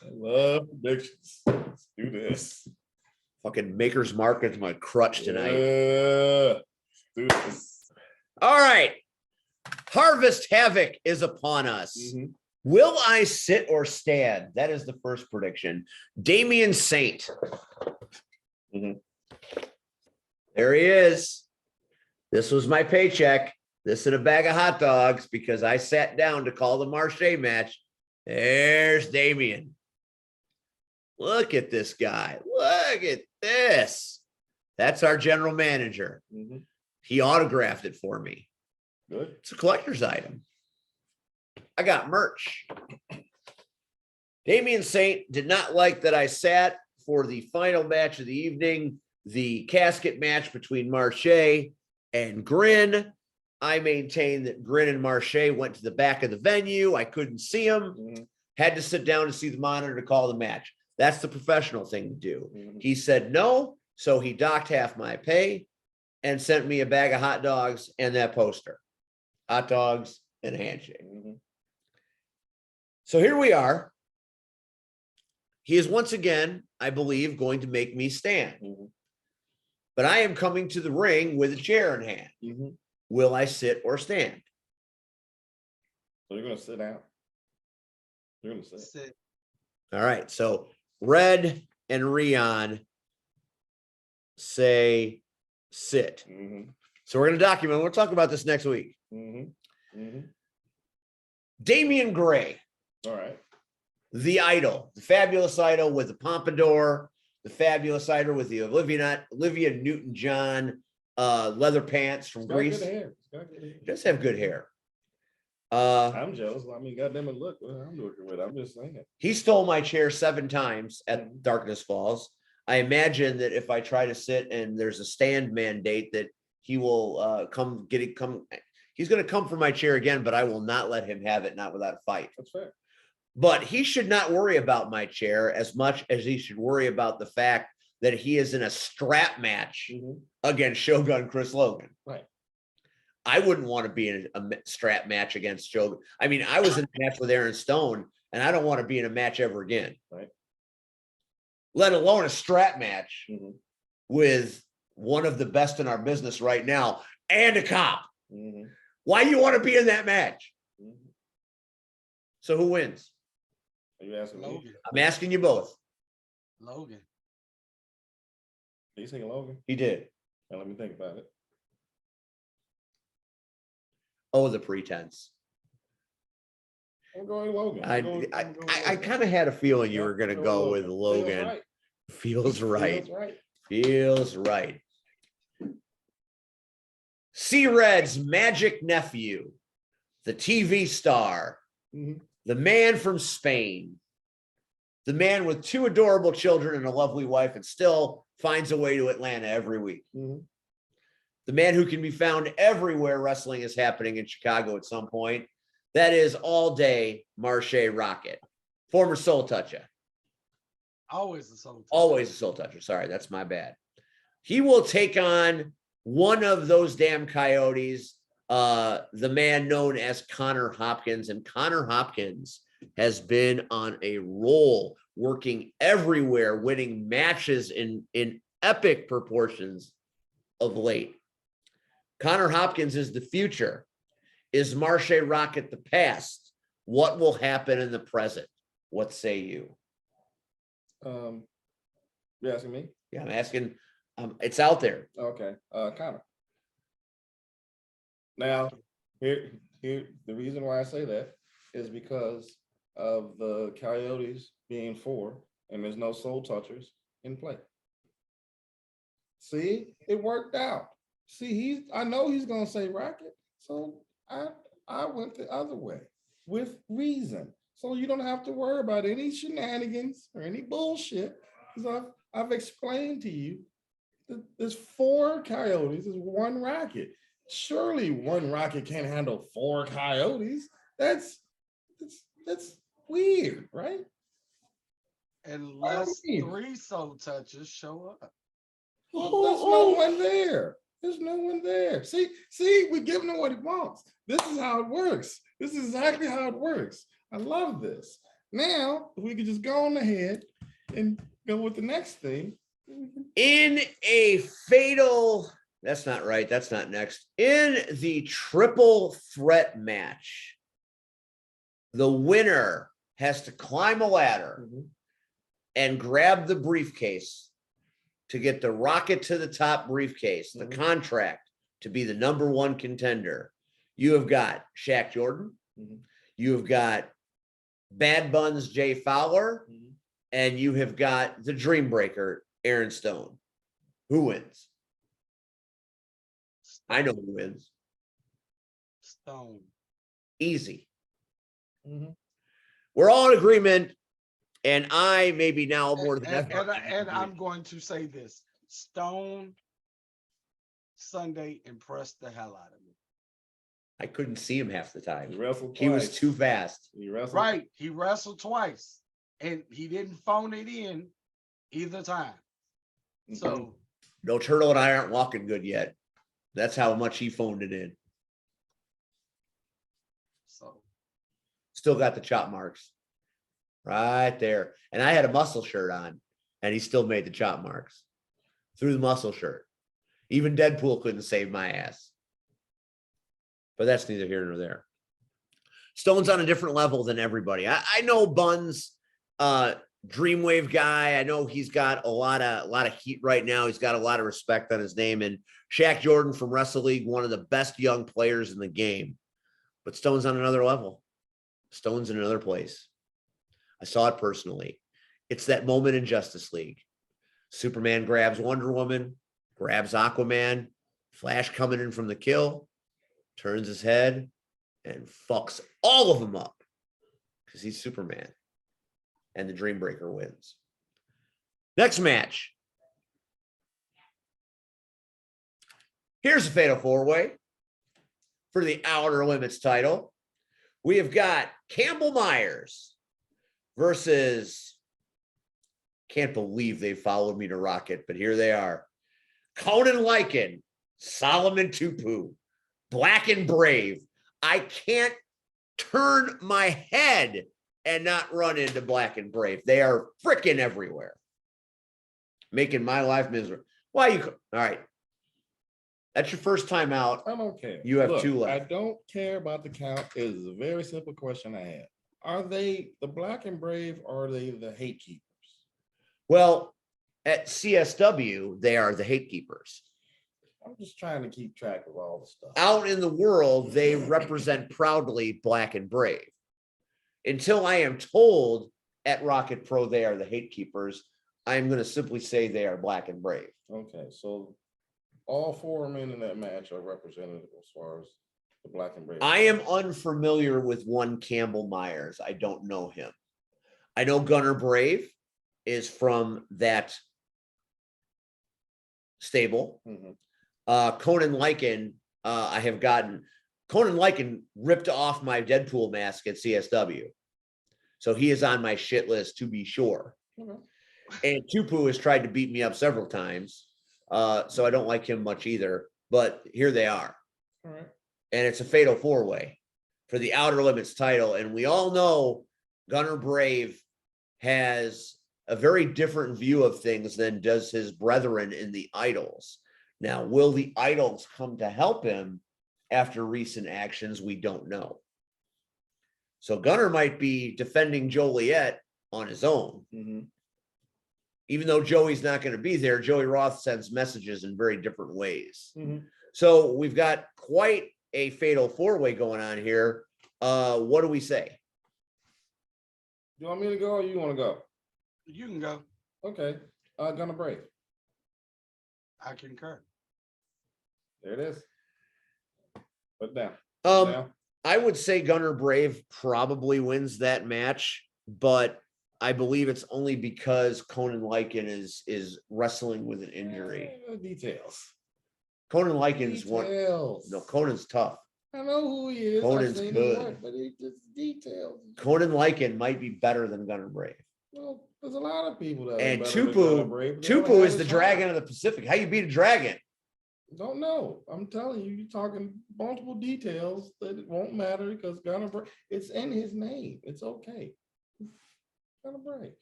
I love predictions. Let's do this. Fucking Maker's Mark is my crutch tonight. Let's do this. All right. Harvest Havoc is upon us. Will I sit or stand? That is the first prediction. Damian Saint. There he is. This was my paycheck. This and a bag of hot dogs because I sat down to call the Marche match. There's Damian. Look at this guy. Look at this. That's our general manager. He autographed it for me. Good. It's a collector's item. I got merch. Damian Saint did not like that I sat for the final match of the evening, the casket match between Marche and Grin. I maintain that Grin and Marche went to the back of the venue. I couldn't see them. Had to sit down to see the monitor to call the match. That's the professional thing to do. He said no, so he docked half my pay and sent me a bag of hot dogs and that poster. Hot dogs and a handshake. So here we are. He is once again, I believe, going to make me stand. But I am coming to the ring with a chair in hand. Will I sit or stand? So you're gonna sit down. You're gonna sit. Sit. All right. So Red and Rion say sit. So we're going to document. We'll talk about this next week. Damian Gray. All right. The idol, the fabulous idol with the pompadour, the fabulous idol with the Olivia Newton-John leather pants from He's got Greece. good hair. He's got good hair. He does have good hair. I'm jealous. I mean, goddamn it, look what I'm working with. I'm just saying. He stole my chair 7 times at Darkness Falls. I imagine that if I try to sit and there's a stand mandate that he will come. He's going to come for my chair again, but I will not let him have it, not without a fight. That's fair. But he should not worry about my chair as much as he should worry about the fact that he is in a strap match against Shogun Chris Logan. Right. I wouldn't want to be in a strap match against Shogun. I mean, I was in a match with Aaron Stone, and I don't want to be in a match ever again. Right. Let alone a strap match with one of the best in our business right now and a cop. Why you want to be in that match? So who wins? Are you asking me? Logan. I'm asking you both. Logan. Did you say Logan? He did. Now, let me think about it. Oh, the pretense. I'm going Logan. I kind of had a feeling you were going to go with Feels Logan. right. Feels right. Feels right. Feels right. C-Red's magic nephew, the TV star, Mhm. the man from Spain, the man with 2 adorable children and a lovely wife, and still finds a way to Atlanta every week. Mhm. The man who can be found everywhere wrestling is happening in Chicago at some point. That is all day Marche Rocket, former Soul Toucher. Always the soul. Always a Soul Toucher. Sorry, that's my bad. He will take on one of those damn coyotes, the man known as Connor Hopkins. And Connor Hopkins has been on a roll, working everywhere, winning matches in epic proportions of late. Connor Hopkins is the future. Is Marche Rocket the past? What will happen in the present? What say you? You're asking me? Yeah, I'm asking. It's out there. Okay, Connor. Now, here, the reason why I say that is because of the Coyotes being 4, and there's no Soul Touchers in play. See, it worked out. See, I know he's gonna say Rocket, so I went the other way with reason. So you don't have to worry about any shenanigans or any bullshit, because I've explained to you that there's 4 Coyotes, there's 1 Rocket. Surely 1 Rocket can't handle 4 Coyotes. That's weird, right? Unless 3 soul touches show up. Well, there's no one there. There's no one there. See, we're giving him what he wants. This is how it works. This is exactly how it works. I love this. Now, if we could just go on ahead and go with the next thing. In a fatal, that's not right. That's not next. In the triple threat match, the winner has to climb a ladder and grab the briefcase to get the Rocket to the top briefcase, the contract to be the #1 contender. You have got Shaq Jordan. You have got Bad Buns Jay Fowler. And you have got the Dream Breaker, Aaron Stone. Who wins? I know who wins. Stone. Easy. We're all in agreement. And I maybe now more than ever. And I'm going to say this. Stone Sunday impressed the hell out of me. I couldn't see him half the time. He wrestled He was twice. too fast. He wrestled. Right. He wrestled twice. And he didn't phone it in either time. So No, Turtle and I aren't walking good yet. That's how much he phoned it in. So Still got the chop marks. Right there. And I had a muscle shirt on, and he still made the chop marks through the muscle shirt. Even Deadpool couldn't save my ass. But that's neither here nor there. Stone's on a different level than everybody. I know Buns, Dreamwave guy. I know he's got a lot of heat right now. He's got a lot of respect on his name. And Shaq Jordan from Wrestle League, one of the best young players in the game. But Stone's on another level. Stone's in another place. I saw it personally. It's that moment in Justice League. Superman grabs Wonder Woman, grabs Aquaman, Flash coming in from the kill, turns his head, and fucks all of them up because he's Superman. And the Dream Breaker wins. Next match. Here's a fatal 4-way for the Outer Limits title. We have got Campbell Myers versus, can't believe they followed me to Rocket, but here they are. Conan Lycan, Solomon Tupu, Black and Brave. I can't turn my head and not run into Black and Brave. They are freaking everywhere, making my life miserable. Why you? All right. That's your first time out. I don't care. You have Look, 2 left. I don't care about the count. It is a very simple question I had. Are they the Black and Brave or are they the Hate Keepers? Well, at CSW, they are the Hate Keepers. I'm just trying to keep track of all the stuff. Out in the world, they represent proudly Black and Brave. Until I am told at Rocket Pro they are the Hate Keepers, I am going to simply say they are Black and Brave. Okay, so all 4 men in that match are representative as far as the Black and Brave. I am unfamiliar with one Campbell Myers. I don't know him. I know Gunner Brave is from that stable. Mhm. Conan Lycan, I have gotten. Conan Lycan ripped off my Deadpool mask at CSW. So he is on my shit list to be sure. Okay. And Tupu has tried to beat me up several times. So I don't like him much either. But here they are. All right. And it's a fatal 4-way for the Outer Limits title. And we all know Gunner Brave has a very different view of things than does his brethren in the Idols. Now, will the Idols come to help him after recent actions? We don't know. So Gunner might be defending Joliet on his own. Mhm. Even though Joey's not going to be there, Joey Roth sends messages in very different ways. Mhm. So we've got quite a fatal 4-way going on here. What do we say? You want me to go or you want to go? You can go. Okay. Gunner Brave. I concur. There it is. Put down. Um, I would say Gunner Brave probably wins that match, but I believe it's only because Conan Lycan is wrestling with an injury. Details. Conan Lycan's one. Details. No, Conan's tough. I know who he is. I've Conan's seen his good. work, but it's just details. Conan Lycan might be better than Gunner Brave. Well, there's a lot of people that And are better than Gunner Tupu, Brave, but they don't Tupu have is a the shot. dragon of the Pacific. How you beat a dragon? Don't know. I'm telling you, you're talking multiple details that it won't matter because Gunner Brave, it's in his name. It's okay. Gunner Brave.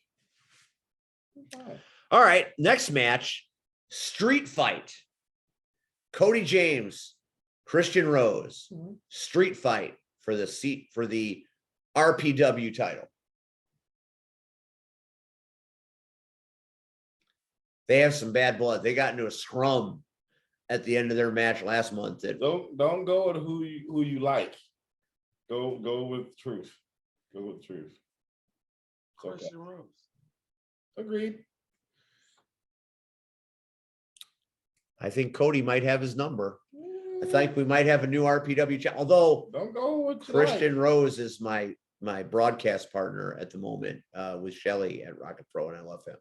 It's fine. All right, next match, street fight. Cody James, Christian Rose, Mhm. street fight for the seat for the RPW title. They have some bad blood. They got into a scrum at the end of their match last month. That Don't go with who you like. Go with truth. Go with truth. It's okay. Christian Rose. Agreed. I think Cody might have his number. I think we might have a new RPW channel. Although Don't go with Christian Rose is my broadcast partner at the moment with Shelly at Rocket Pro, and I love him.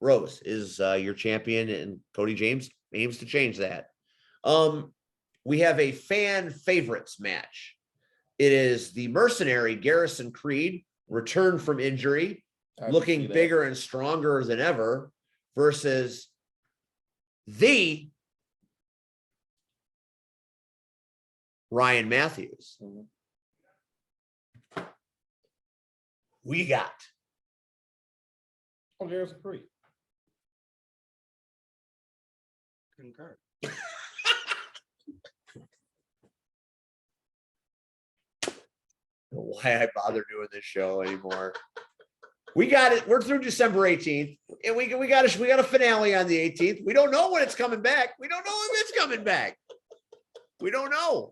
Rose is your champion, and Cody James aims to change that. We have a fan favorites match. It is the mercenary Garrison Creed, returned from injury, I can see looking that. bigger and stronger than ever, versus the Ryan Matthews. Mhm. We got Oh, Garrison Creed. Concur. why I bother doing this show anymore. We got it. We're through December 18th, and we got a finale on the 18th. We don't know when it's coming back. We don't know if it's coming back. We don't know.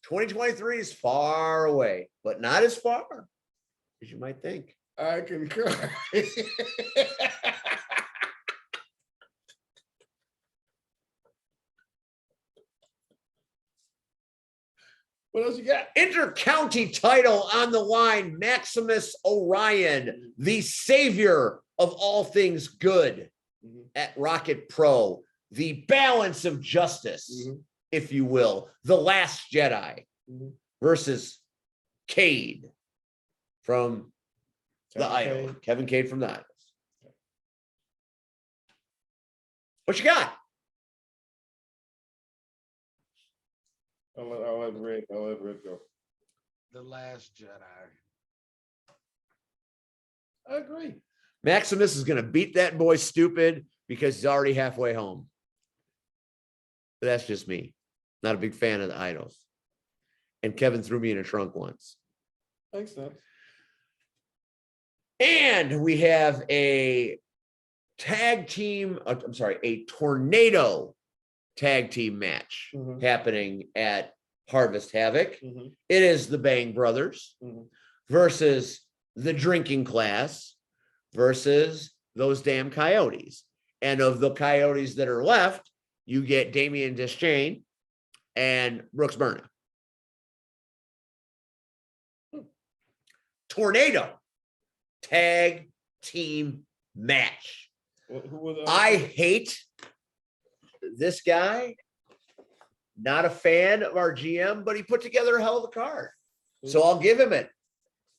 2023 is far away, but not as far as you might think. I concur. What else you got? Inter-county title on the line. Maximus Orion, the savior of all things good at Rocket Pro, the balance of justice, if you will, the last Jedi versus Cade from the Idol. Kevin Cade from the Idols. What you got? I'll let Red go. The Last Jedi. I agree. Maximus is going to beat that boy stupid because he's already halfway home. But that's just me. Not a big fan of the Idols. And Kevin threw me in a trunk once. Makes sense. And we have a a tornado tag team match Mhm. happening at Harvest Havoc. Mhm. It is the Bang Brothers Mhm. versus the Drinking Class versus those damn Coyotes. And of the Coyotes that are left, you get Damian Deschain and Brooks Burnham. Tornado tag team match. Who were the I other two? hate this guy. Not a fan of our GM, but he put together a hell of a card. So I'll give him it.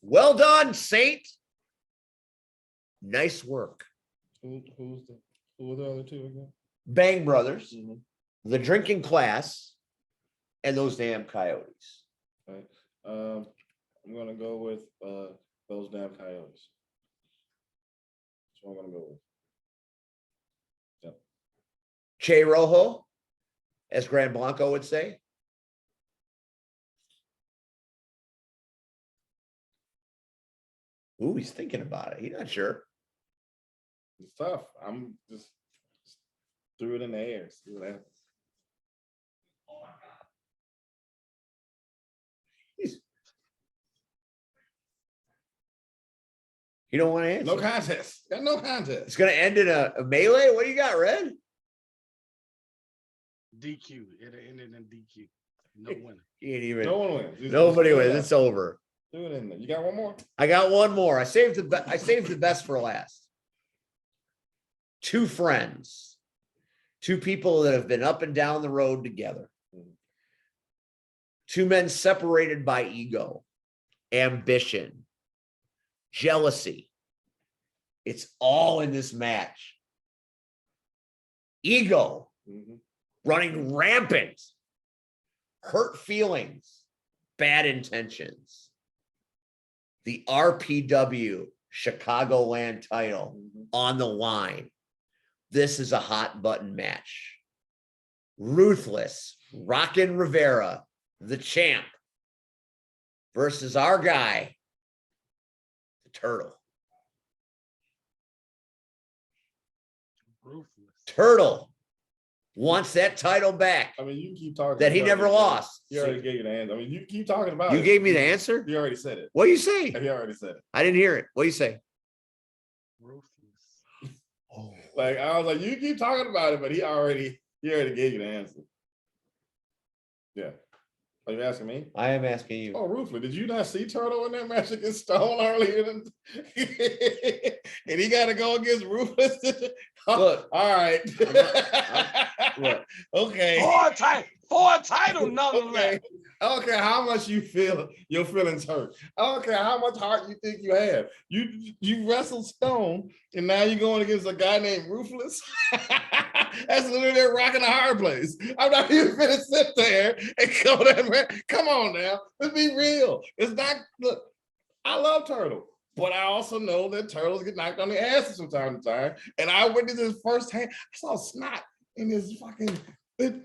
Well done, Saint. Nice work. Who were the other two again? Bang Brothers, Mhm. the Drinking Class, and those damn Coyotes. Right. I'm gonna go with those damn Coyotes. That's what I'm gonna go with. Che Rojo, as Gran Blanco would say. Ooh, he's thinking about it. He's not sure. It's tough. I'm just threw it in the air. See what happens. You don't want to answer. No contest. Got no It's contest. going to end in a melee. What do you got, Red? DQ. It ended in DQ. No winner. You ain't even. No one wins. Nobody Just wins. throw it It's out. over. Do it in there. You got one more? I got one more. I saved the best for last. Two friends, two people that have been up and down the road together. Two men separated by ego, ambition, jealousy. It's all in this match. Ego Mhm. running rampant, hurt feelings, bad intentions. The RPW Chicagoland title Mhm. on the line. This is a hot button match. Ruthless, Rockin' Rivera, the champ, versus our guy, the Turtle. Ruthless. Turtle wants that title back I mean, you keep talking that he about never it. lost. You already gave you the answer. I mean, you keep talking about it. You gave me the answer? You already said it. What do you say? You already said it. I didn't hear it. What do you say? Ruthless. Like I was like, you keep talking about it, but he already gave you the answer. Yeah. Are you asking me? I am asking you. Oh, Ruthless, did you not see Turtle in that match against Stone earlier? And he got to go against Ruthless? Look. All right. Look. Okay. For a title, nonetheless. Okay. I don't care how much you feel your feelings hurt. I don't care how much heart you think you have. You wrestled Stone, and now you're going against a guy named Ruthless. That's literally a rock in a hard place. I'm not even gonna sit there and go that. Come on now, let's be real. It's not. Look, I love Turtle, but I also know that turtles get knocked on the asses from time to time. And I witnessed this firsthand. I saw snot in his fucking. The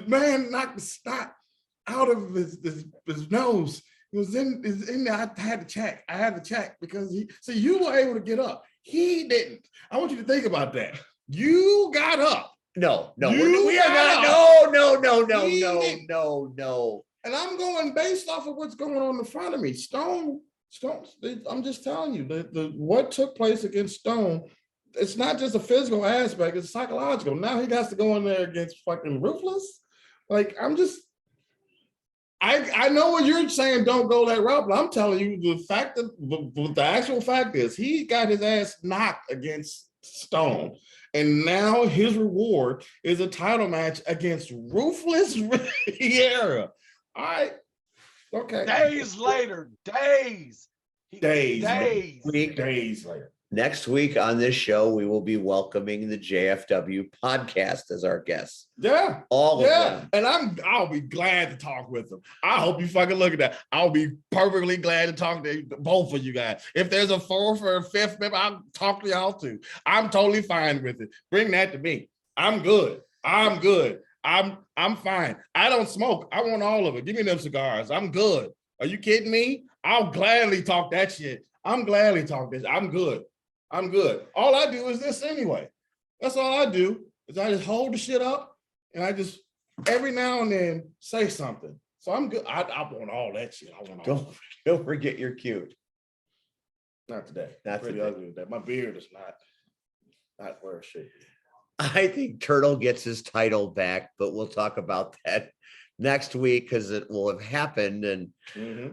man knocked the snot out of his nose. It was in there. I had to check because you were able to get up. He didn't. I want you to think about that. You got up. No, You we are got not. up. No. And I'm going based off of what's going on in front of me. Stone. I'm just telling you that what took place against Stone. It's not just a physical aspect, it's psychological. Now he got to go in there against fucking Ruthless. Like, I know what you're saying, don't go that route, but I'm telling you the actual fact is he got his ass knocked against Stone. And now his reward is a title match against Ruthless Riera. All right. Okay. Days later. Days later. Next week on this show, we will be welcoming the JFW podcast as our guests. Yeah. All of them. And I'll be glad to talk with them. I hope you fucking look at that. I'll be perfectly glad to talk to both of you guys. If there's a fourth or a fifth member, I'll talk to y'all too. I'm totally fine with it. Bring that to me. I'm good. I'm fine. I don't smoke. I want all of it. Give me them cigars. I'm good. Are you kidding me? I'll gladly talk that shit. I'm gladly talk this. I'm good. All I do is this anyway. That's all I do is I just hold the shit up and I just every now and then say something. So I'm good. I want all that shit. I want all. Don't forget you're cute. Not today. Not Pretty today. ugly today. My beard is not where it should be. I think Turtle gets his title back, but we'll talk about that next week because it will have happened. And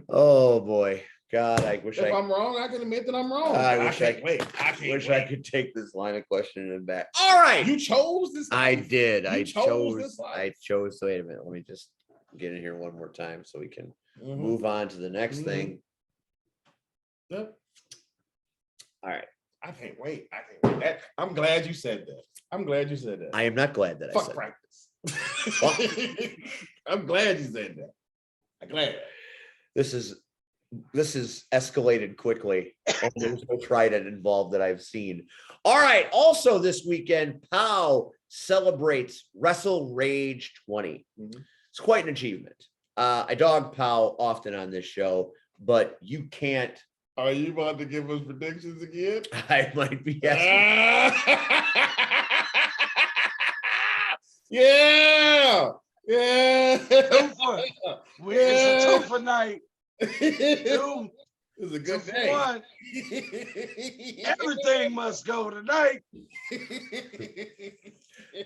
oh boy, God, I wish If I'm wrong, I can admit that I'm wrong. I I wish can't wait. I can't wish wait. I could take this line of questioning back. All right. You chose this. I life? did. You I chose this chose. life? I chose. Wait a minute. Let me just get in here one more time so we can Mhm. move on to the next thing. Yep. All right. I can't wait. I can't wait. I'm glad you said that. I'm glad you said that. I am not glad that I Fuck said practice. I'm glad you said that. I'm glad. this is escalated quickly. And there's no trident involved that I've seen. All right. Also this weekend, POW celebrates Wrestle Rage 20. It's quite an achievement. I dog POW often on this show, but you can't. Are you about to give us predictions again? I might be asking. Yeah. Twofer. It's a twofer night. Two, It's a two good for day. one. Everything must go tonight.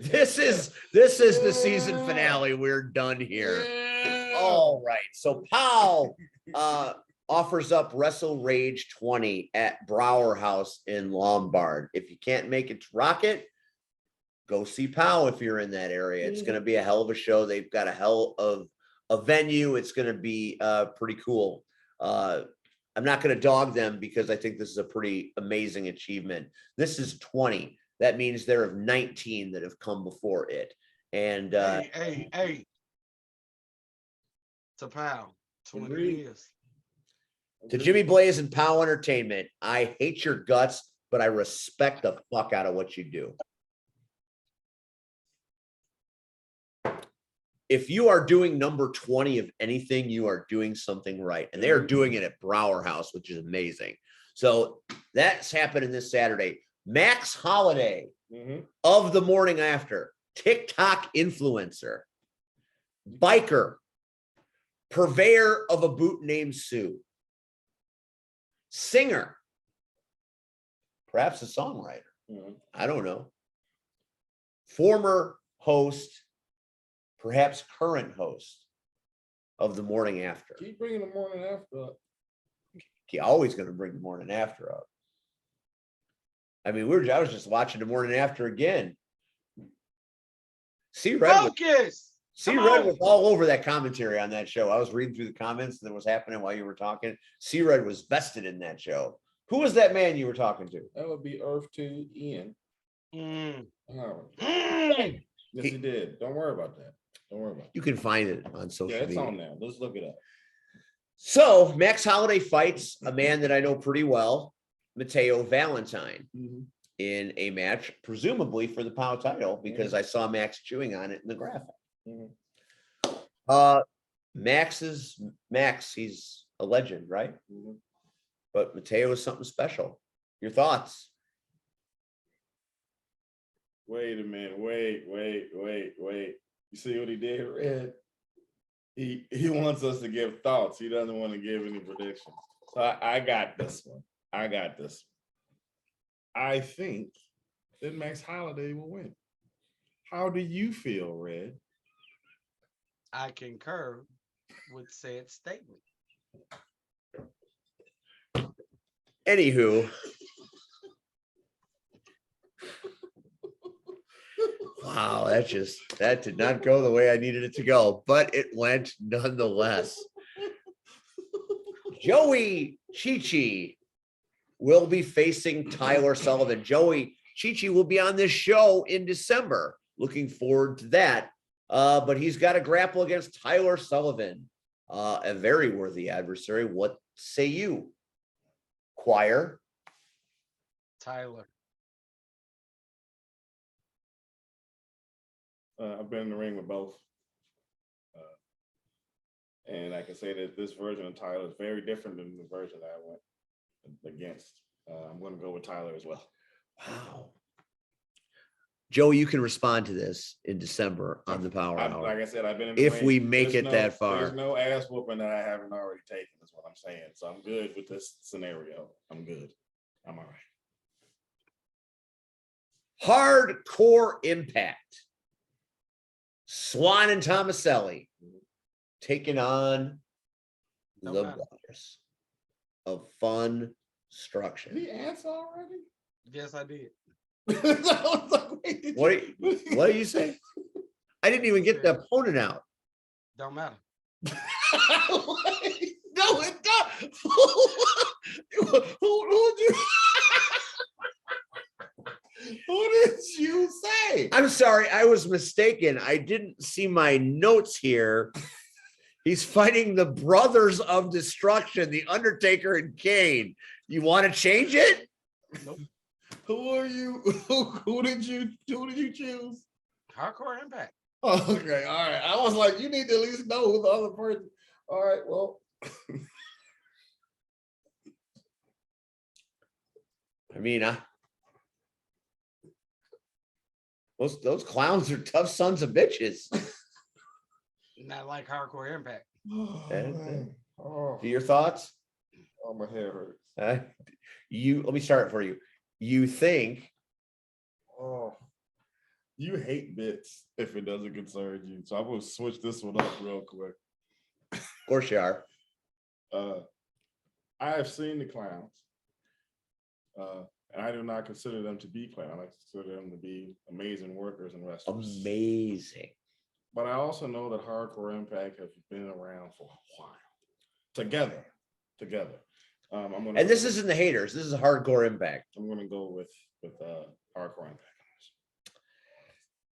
This is the season finale. We're done here. Yeah. All right. So POW offers up Wrestle Rage 20 at Brower House in Lombard. If you can't make it to Rocket, go see POW if you're in that area. It's going to be a hell of a show. They've got a hell of a venue. It's going to be pretty cool. I'm not going to dog them because I think this is a pretty amazing achievement. This is 20. That means there are 19 that have come before it. And Hey. To POW. 20 Agreed. years. to Jimmy Blaze and POW Entertainment, I hate your guts, but I respect the fuck out of what you do. If you are doing number 20 of anything, you are doing something right. And they are doing it at Brower House, which is amazing. So that's happening this Saturday. Max Holiday of the morning after, TikTok influencer, biker, purveyor of a boot named Sue, singer, perhaps a songwriter. I don't know. Former host, perhaps current host of the morning after. Keep bringing the morning after up. He always going to bring the morning after up. I mean, I was just watching the morning after again. Red was all over that commentary on that show. I was reading through the comments that was happening while you were talking. Red was vested in that show. Who was that man you were talking to? That would be Earth 2 Ian. Mm. Yes, he did. Don't worry about that. Don't worry about it. You can find it on social Yeah, it's media. on there. Let's look it up. So Max Holiday fights a man that I know pretty well, Mateo Valentine, in a match, presumably for the POW title, because I saw Max chewing on it in the graphic. Max is Max. He's a legend, right? But Mateo is something special. Your thoughts? Wait a minute. Wait. You see what he did, Red? He wants us to give thoughts. He doesn't want to give any predictions. So I got this one. I think that Max Holiday will win. How do you feel, Red? I concur with said statement. Anywho. Wow, that did not go the way I needed it to go, but it went nonetheless. Joey Chi-Chi will be facing Tyler Sullivan. Joey Chi-Chi will be on this show in December. Looking forward to that. But he's got to grapple against Tyler Sullivan, a very worthy adversary. What say you, choir? Tyler. I've been in the ring with both. And I can say that this version of Tyler is very different than the version that I went against. I'm going to go with Tyler as well. Wow. Joe, you can respond to this in December on the Power Like Hour. I said, I've been in the If ring. we make There's it that far. There's no ass whooping that I haven't already taken, is what I'm saying. So I'm good with this scenario. I'm good. I'm all right. Hardcore Impact. Swan and Tomaselli taking on No the matter. brothers of Fun Did Struction. he answer already? Yes, I did. I was like, wait, did What you- what do you say? I didn't even get the opponent out. Don't matter. No, it don't. Who did you? Who did you say? I'm sorry, I was mistaken. I didn't see my notes here. He's fighting the Brothers of Destruction, the Undertaker and Kane. You want to change it? Nope. Who are you? Who did you choose? Hardcore Impact. Oh, okay, all right. I was like, you need to at least know who the other person. All right, well. I mean, those clowns are tough sons of bitches. Not like Hardcore Impact. Oh, man. Oh, Your thoughts? oh, my head hurts. Let me start for you. You think Oh, you hate bits if it doesn't concern you. So I'm gonna switch this one up real quick. of course you are. I have seen the clowns, and I do not consider them to be clowns. I consider them to be amazing workers and wrestlers. Amazing. But I also know that Hardcore Impact have been around for a while. Together. I'm gonna. And this isn't the haters. This is Hardcore Impact. I'm gonna go with Hardcore Impact.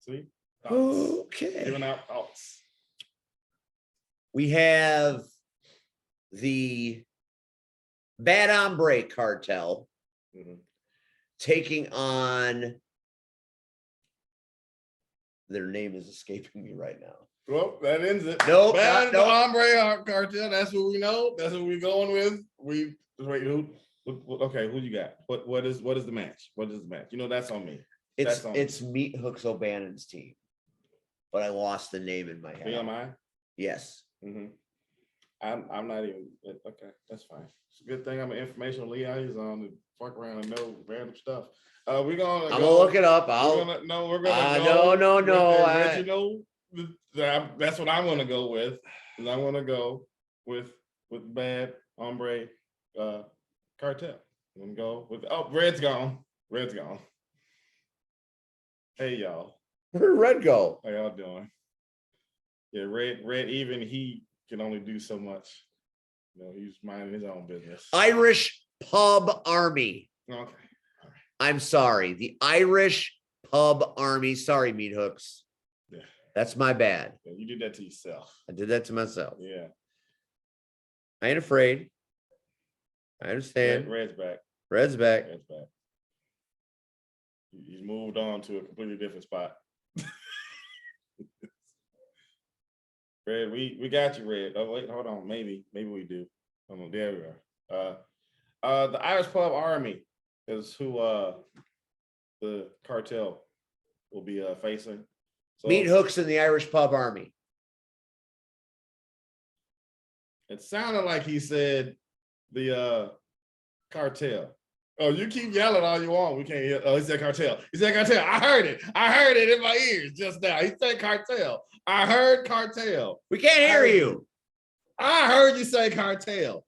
See? Thoughts. Okay. Giving out thoughts. We have the Bad Hombre Cartel Mhm. taking on. Their name is escaping me right now. Well, that ends it. Nope, Bad nope. Hombre Cartel. That's what we know. That's what we're going with. Wait, okay, who you got? What is the match? What is the match? You know, that's on me. It's Meat Hooks O'Bannon's team, but I lost the name in my head. BMI. Yes. Mm-hmm. I'm not even okay. That's fine. It's a good thing I'm an informational liaison to fuck around and know random stuff. We're gonna. I'm gonna look it up. We're gonna go. No. That's what I'm gonna go with. Is I'm gonna go with Bad Hombre Cartel. I'm gonna go with Red's gone. Red's gone. Hey y'all. Where did Red go? How y'all doing? Yeah, Red even he can only do so much. You know, he's minding his own business. Irish Pub Army. Okay. I'm sorry. The Irish Pub Army. Sorry, Meat Hooks. Yeah. That's my bad. Yeah, you did that to yourself. I did that to myself. Yeah. I ain't afraid. I understand. Red's back. Red's back. Red's back. He's moved on to a completely different spot. Red, we got you, Red. Oh wait, hold on. Maybe we do. There we are. The Irish Pub Army is who the cartel will be facing. So Meat Hooks and the Irish Pub Army. it sounded like he said the cartel. Oh, you keep yelling all you want. We can't hear. Oh, he said cartel. He said cartel. I heard it. I heard it in my ears just now. He said cartel. I heard cartel. We can't hear you. I heard you say cartel.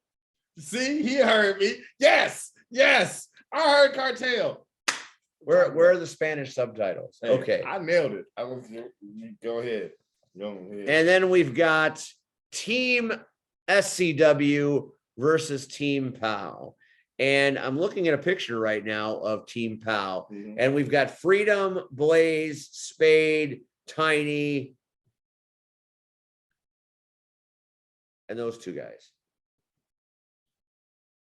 See, he heard me. Yes. I heard cartel. Where are the Spanish subtitles? Hey, Okay. I nailed it. Go ahead. And then we've got Team SCW versus Team POW. And I'm looking at a picture right now of Team POW. Mhm. And we've got Freedom, Blaze, Spade, Tiny, and those two guys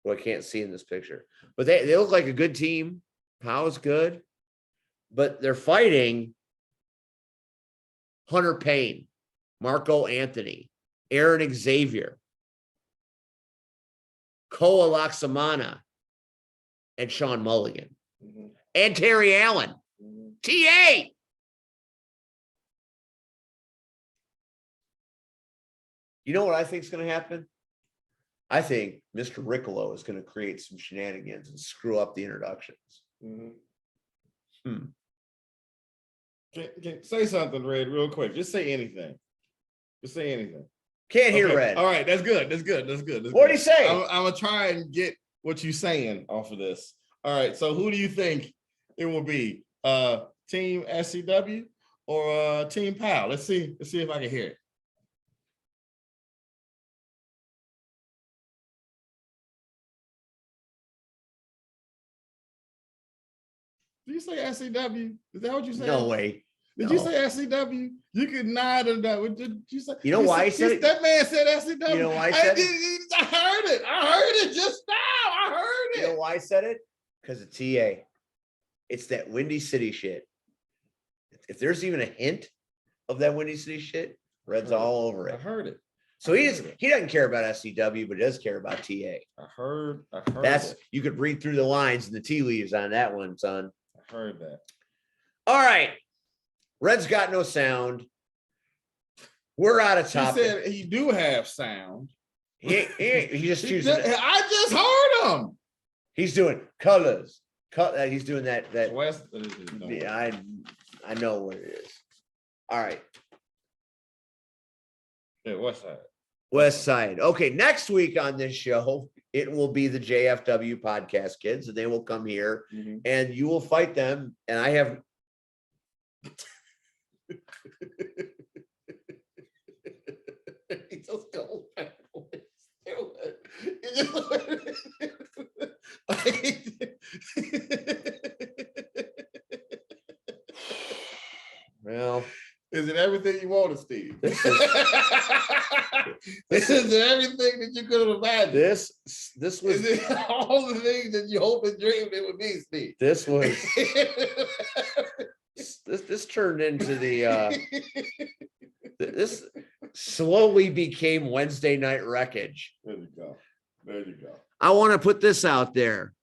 who I can't see in this picture. But they look like a good team. POW is good. But they're fighting Hunter Payne, Marco Anthony, Aaron Xavier, Koa Laksamana, and Sean Mulligan, Mhm. and Terry Allen. Mhm. TA. You know what I think is going to happen? I think Mr. Riccolo is going to create some shenanigans and screw up the introductions. Say something, Red, real quick. Just say anything. Just say anything. Can't hear Okay. Red. All right, that's good. That's good. What did he say? I'm gonna try and get what you're saying off of this. All right. So who do you think it will be? Team SCW or Team PAL? Let's see if I can hear it. Did you say SCW? Is that what you said? No way. Did No. you say SCW? You could nod at that. Did you say? You know why I said it? That man said SCW. You know why I said it? I heard it. I heard it just now. I heard You know it. why I said it? Because of TA. It's that Windy City shit. If there's even a hint of that Windy City shit, Red's all over I it. heard it. So he doesn't care about SCW, but he does care about TA. I heard That's it. you could read through the lines and the tea leaves on that one, son. I heard that. All right. Red's got no sound. We're out of He topic. said he do have sound. He just He choosing. just- I just heard him. He's doing colors. He's doing that. West. Yeah, I know what it is. All right. Yeah, what's that? West Side. Okay, next week on this show, it will be the JFW podcast kids, and they will come here and you will fight them. And I have he just goes backwards. Well, is it everything you wanted, Steve? This Is it everything that you could have imagined? this was Is it all the things that you hope and dreamed it would be, Steve? this was this turned into the this slowly became Wednesday night wreckage. There you go. There you go. I want to put this out there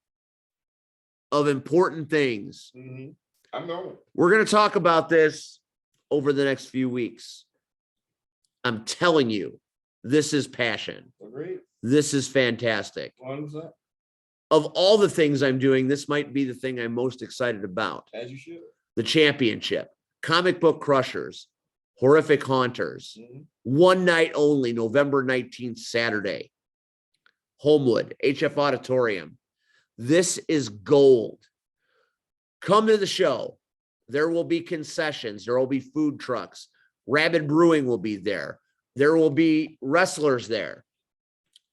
of important things. I know. We're going to talk about this over the next few weeks. I'm telling you, this is passion. Agreed. This is fantastic. 100%. Of all the things I'm doing, this might be the thing I'm most excited about. As you should. The championship, comic book crushers, horrific haunters, one night only, November 19th, Saturday. Homewood, HF Auditorium. This is gold. Come to the show. There will be concessions. There will be food trucks. Rabid Brewing will be there. There will be wrestlers there.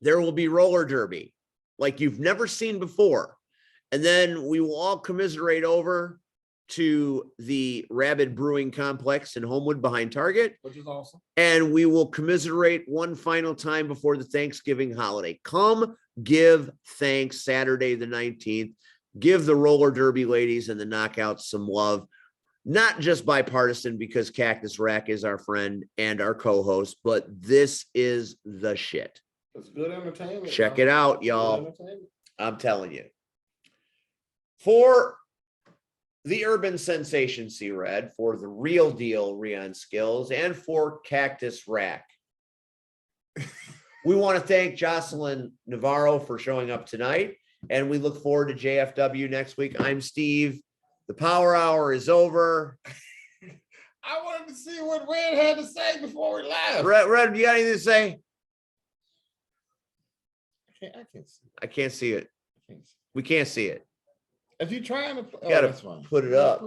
There will be roller derby like you've never seen before. And then we will all commiserate over to the Rabid Brewing Complex in Homewood behind Target. Which is awesome. And we will commiserate one final time before the Thanksgiving holiday. Come give thanks Saturday the 19th. Give the roller derby ladies and the knockouts some love. Not just bipartisan because Cactus Rack is our friend and our co-host, but this is the shit. It's good entertainment. Check it out, y'all. I'm telling you. For the urban sensation C-Red, for the real deal Rion Skills, and for Cactus Rack. We want to thank Joseline Navarro for showing up tonight, and we look forward to JFW next week. I'm Steve. The Power Hour is over. I wanted to see what Red had to say before we left. Red, you got anything to say? I can't see it. I can't see it. I can't see it. We can't see it. If you're trying to, You gotta that's fine. put it up.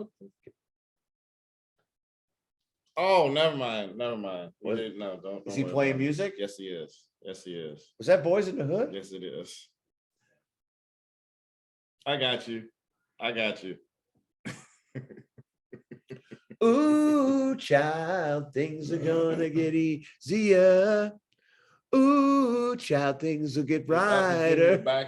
Oh, never mind. Never mind. What? No, don't. Is he worry playing about it. music? Yes, he is. Yes, he is. Was that Boys in the Hood? Yes, it is. I got you. I got you. Ooh, child, things are gonna get easier. Ooh, child, things will get If I can see you brighter. back